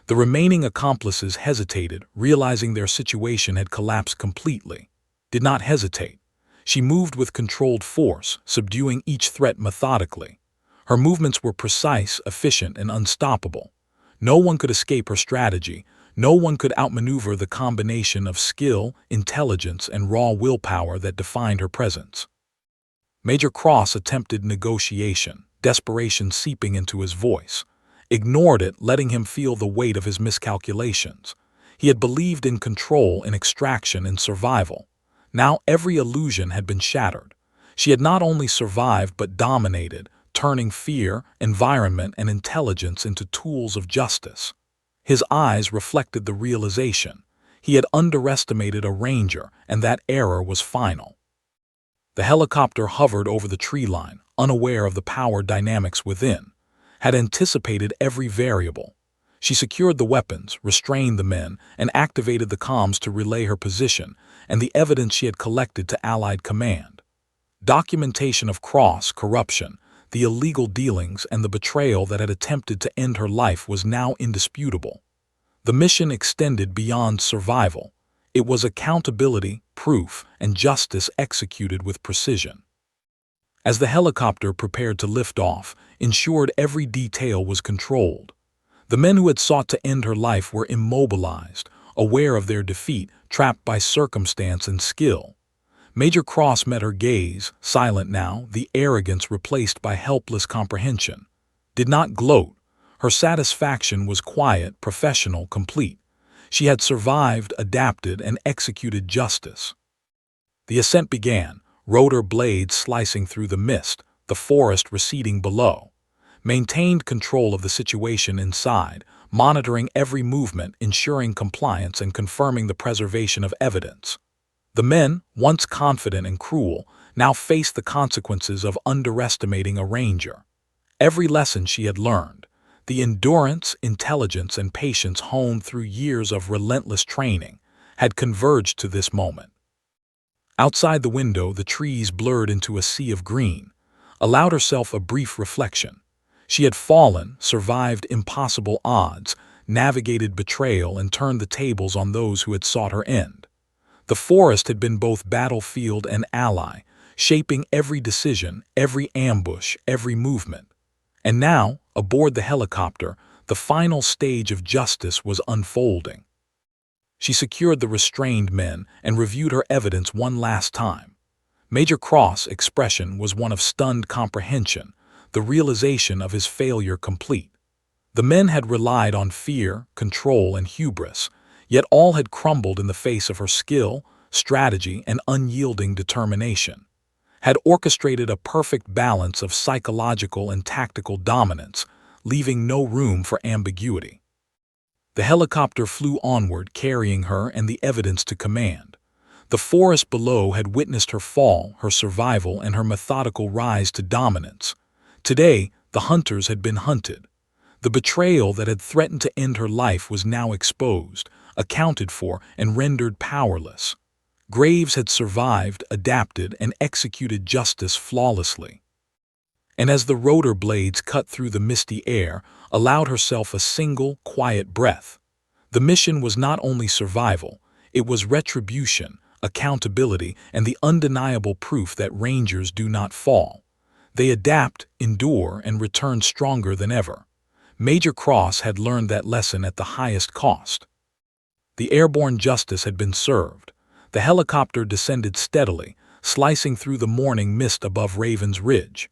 The remaining accomplices hesitated, realizing their situation had collapsed completely. Did not hesitate. She moved with controlled force, subduing each threat methodically. Her movements were precise, efficient, and unstoppable. No one could escape her strategy. No one could outmaneuver the combination of skill, intelligence, and raw willpower that defined her presence. Major Cross attempted negotiation, desperation seeping into his voice. Ignored it, letting him feel the weight of his miscalculations. He had believed in control, in extraction, in survival. Now every illusion had been shattered. She had not only survived but dominated, turning fear, environment, and intelligence into tools of justice. His eyes reflected the realization. He had underestimated a ranger, and that error was final. The helicopter hovered over the tree line, unaware of the power dynamics within, had anticipated every variable. She secured the weapons, restrained the men, and activated the comms to relay her position and the evidence she had collected to Allied command. Documentation of Cross, corruption, the illegal dealings, and the betrayal that had attempted to end her life was now indisputable. The mission extended beyond survival. It was accountability, proof, and justice executed with precision. As the helicopter prepared to lift off, ensured every detail was controlled. The men who had sought to end her life were immobilized, aware of their defeat, trapped by circumstance and skill. Major Cross met her gaze, silent now, the arrogance replaced by helpless comprehension. Did not gloat. Her satisfaction was quiet, professional, complete. She had survived, adapted, and executed justice. The ascent began, rotor blades slicing through the mist, the forest receding below. Maintained control of the situation inside, monitoring every movement, ensuring compliance, and confirming the preservation of evidence. The men, once confident and cruel, now faced the consequences of underestimating a ranger. Every lesson she had learned, the endurance, intelligence, and patience honed through years of relentless training, had converged to this moment. Outside the window, the trees blurred into a sea of green, allowed herself a brief reflection. She had fallen, survived impossible odds, navigated betrayal, and turned the tables on those who had sought her end. The forest had been both battlefield and ally, shaping every decision, every ambush, every movement. And now, aboard the helicopter, the final stage of justice was unfolding. She secured the restrained men and reviewed her evidence one last time. Major Cross' expression was one of stunned comprehension, the realization of his failure complete. The men had relied on fear, control, and hubris, yet all had crumbled in the face of her skill, strategy, and unyielding determination. Had orchestrated a perfect balance of psychological and tactical dominance, leaving no room for ambiguity. The helicopter flew onward, carrying her and the evidence to command. The forest below had witnessed her fall, her survival, and her methodical rise to dominance. Today, the hunters had been hunted. The betrayal that had threatened to end her life was now exposed, accounted for, and rendered powerless. Graves had survived, adapted, and executed justice flawlessly. And as the rotor blades cut through the misty air, allowed herself a single, quiet breath. The mission was not only survival, it was retribution, accountability, and the undeniable proof that Rangers do not fall. They adapt, endure, and return stronger than ever. Major Cross had learned that lesson at the highest cost. The airborne justice had been served. The helicopter descended steadily, slicing through the morning mist above Raven's Ridge.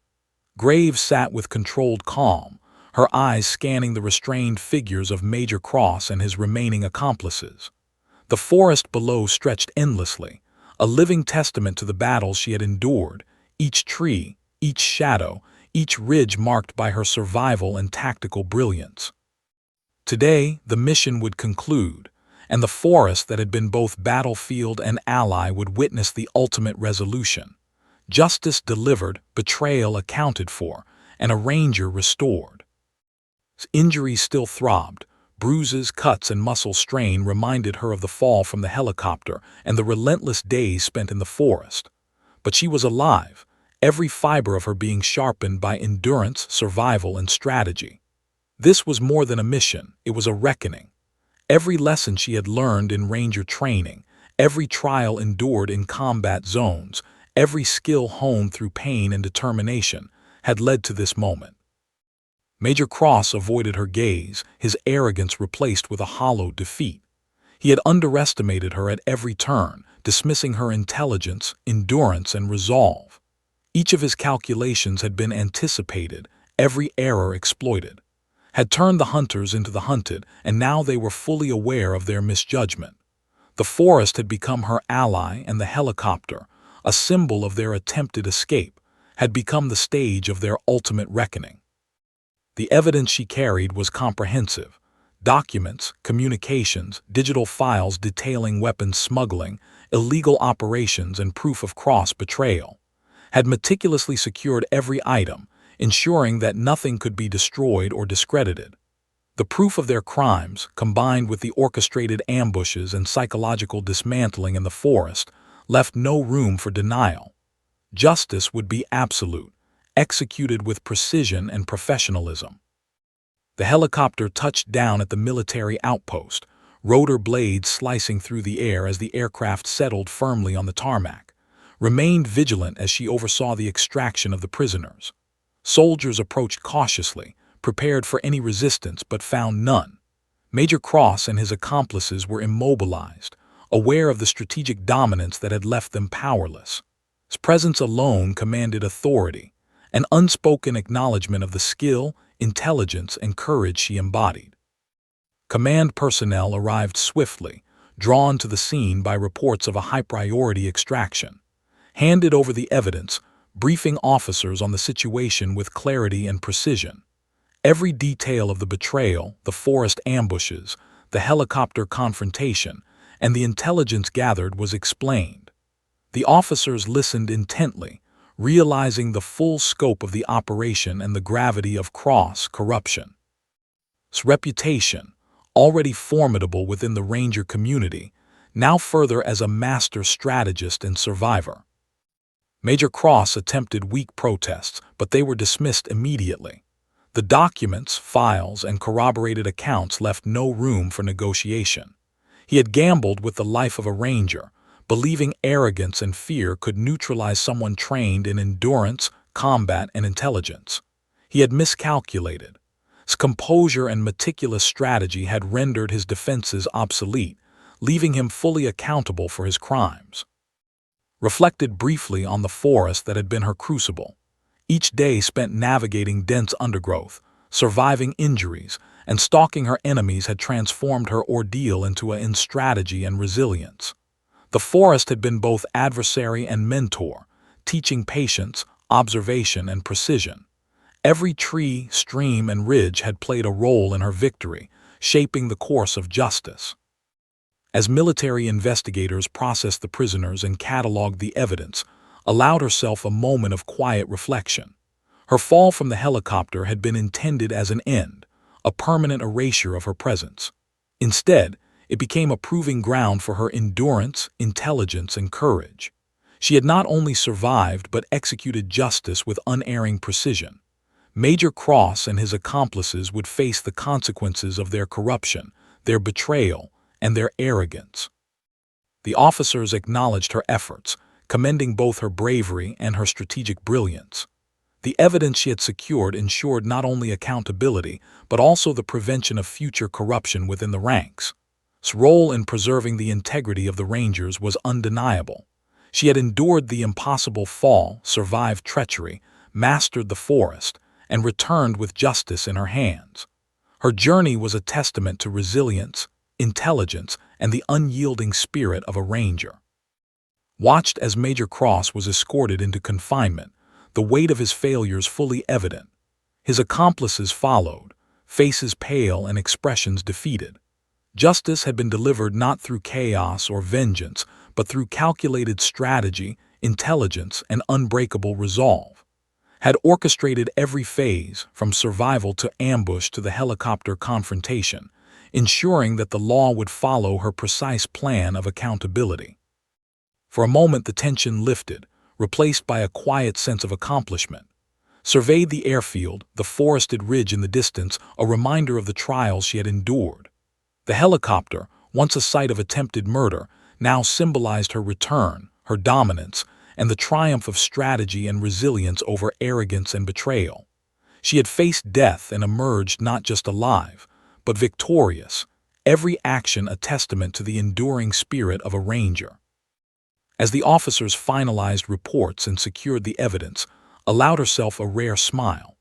Graves sat with controlled calm, her eyes scanning the restrained figures of Major Cross and his remaining accomplices. The forest below stretched endlessly, a living testament to the battles she had endured, each tree, each shadow, each ridge marked by her survival and tactical brilliance. Today, the mission would conclude, and the forest that had been both battlefield and ally would witness the ultimate resolution. Justice delivered, betrayal accounted for, and a Ranger restored. Injuries still throbbed. Bruises, cuts, and muscle strain reminded her of the fall from the helicopter and the relentless days spent in the forest. But she was alive, every fiber of her being sharpened by endurance, survival, and strategy. This was more than a mission, it was a reckoning. Every lesson she had learned in Ranger training, every trial endured in combat zones, every skill honed through pain and determination, had led to this moment. Major Cross avoided her gaze, his arrogance replaced with a hollow defeat. He had underestimated her at every turn, dismissing her intelligence, endurance, and resolve. Each of his calculations had been anticipated, every error exploited. Had turned the hunters into the hunted, and now they were fully aware of their misjudgment. The forest had become her ally, and the helicopter, a symbol of their attempted escape, had become the stage of their ultimate reckoning. The evidence she carried was comprehensive. Documents, communications, digital files detailing weapons smuggling, illegal operations, and proof of Cross betrayal. Had meticulously secured every item, ensuring that nothing could be destroyed or discredited. The proof of their crimes, combined with the orchestrated ambushes and psychological dismantling in the forest, left no room for denial. Justice would be absolute, executed with precision and professionalism. The helicopter touched down at the military outpost, rotor blades slicing through the air as the aircraft settled firmly on the tarmac, remained vigilant as she oversaw the extraction of the prisoners. Soldiers approached cautiously, prepared for any resistance but found none. Major Cross and his accomplices were immobilized, aware of the strategic dominance that had left them powerless. His presence alone commanded authority, an unspoken acknowledgement of the skill, intelligence, and courage she embodied. Command personnel arrived swiftly, drawn to the scene by reports of a high-priority extraction. Handed over the evidence, briefing officers on the situation with clarity and precision. Every detail of the betrayal, the forest ambushes, the helicopter confrontation, and the intelligence gathered was explained. The officers listened intently, realizing the full scope of the operation and the gravity of Cross corruption. His reputation, already formidable within the Ranger community, now further as a master strategist and survivor. Major Cross attempted weak protests, but they were dismissed immediately. The documents, files, and corroborated accounts left no room for negotiation. He had gambled with the life of a Ranger, believing arrogance and fear could neutralize someone trained in endurance, combat, and intelligence. He had miscalculated. His composure and meticulous strategy had rendered his defenses obsolete, leaving him fully accountable for his crimes. Reflected briefly on the forest that had been her crucible. Each day spent navigating dense undergrowth, surviving injuries, and stalking her enemies had transformed her ordeal into in strategy and resilience. The forest had been both adversary and mentor, teaching patience, observation, and precision. Every tree, stream, and ridge had played a role in her victory, shaping the course of justice. As military investigators processed the prisoners and cataloged the evidence, allowed herself a moment of quiet reflection. Her fall from the helicopter had been intended as an end, a permanent erasure of her presence. Instead, it became a proving ground for her endurance, intelligence, and courage. She had not only survived but executed justice with unerring precision. Major Cross and his accomplices would face the consequences of their corruption, their betrayal, and their arrogance. The officers acknowledged her efforts, commending both her bravery and her strategic brilliance. The evidence she had secured ensured not only accountability, but also the prevention of future corruption within the ranks. His role in preserving the integrity of the Rangers was undeniable. She had endured the impossible fall, survived treachery, mastered the forest, and returned with justice in her hands. Her journey was a testament to resilience, intelligence, and the unyielding spirit of a Ranger. Watched as Major Cross was escorted into confinement, the weight of his failures fully evident. His accomplices followed, faces pale and expressions defeated. Justice had been delivered not through chaos or vengeance, but through calculated strategy, intelligence, and unbreakable resolve. Had orchestrated every phase, from survival to ambush to the helicopter confrontation, ensuring that the law would follow her precise plan of accountability. For a moment the tension lifted, replaced by a quiet sense of accomplishment. Surveyed the airfield, the forested ridge in the distance, a reminder of the trials she had endured. The helicopter, once a site of attempted murder, now symbolized her return, her dominance, and the triumph of strategy and resilience over arrogance and betrayal. She had faced death and emerged not just alive, but victorious, every action a testament to the enduring spirit of a Ranger. As the officers finalized reports and secured the evidence, allowed herself a rare smile.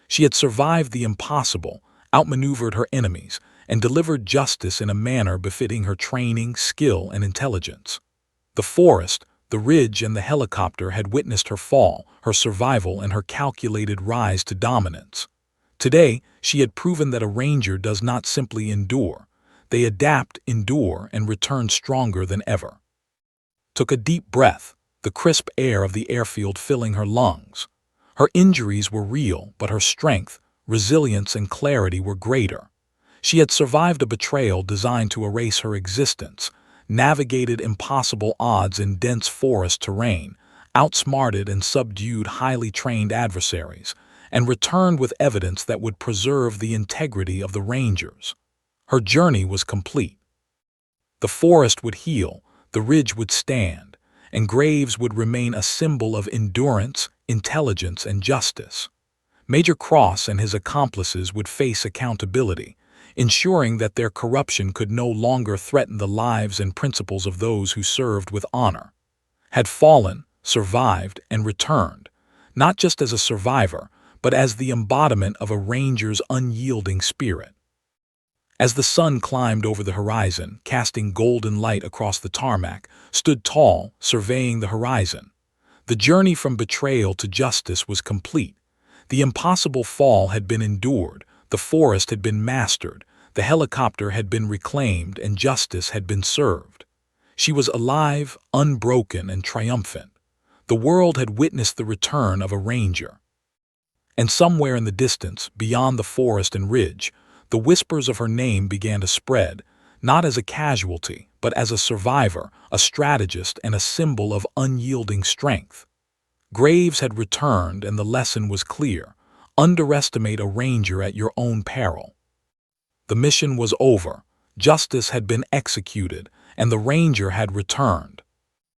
She had survived the impossible, outmaneuvered her enemies, and delivered justice in a manner befitting her training, skill, and intelligence. The forest, the ridge, and the helicopter had witnessed her fall, her survival, and her calculated rise to dominance. Today, she had proven that a Ranger does not simply endure. They adapt, endure, and return stronger than ever. Took a deep breath, the crisp air of the airfield filling her lungs. Her injuries were real, but her strength, resilience, and clarity were greater. She had survived a betrayal designed to erase her existence, navigated impossible odds in dense forest terrain, outsmarted and subdued highly trained adversaries, and returned with evidence that would preserve the integrity of the Rangers. Her journey was complete. The forest would heal, the ridge would stand, and Graves would remain a symbol of endurance, intelligence, and justice. Major Cross and his accomplices would face accountability, ensuring that their corruption could no longer threaten the lives and principles of those who served with honor. Had fallen, survived, and returned, not just as a survivor, but as the embodiment of a Ranger's unyielding spirit. As the sun climbed over the horizon, casting golden light across the tarmac, stood tall, surveying the horizon. The journey from betrayal to justice was complete. The impossible fall had been endured, the forest had been mastered, the helicopter had been reclaimed, and justice had been served. She was alive, unbroken, and triumphant. The world had witnessed the return of a Ranger. And somewhere in the distance, beyond the forest and ridge, the whispers of her name began to spread, not as a casualty, but as a survivor, a strategist, and a symbol of unyielding strength. Graves had returned, and the lesson was clear: underestimate a Ranger at your own peril. The mission was over, justice had been executed, and the Ranger had returned.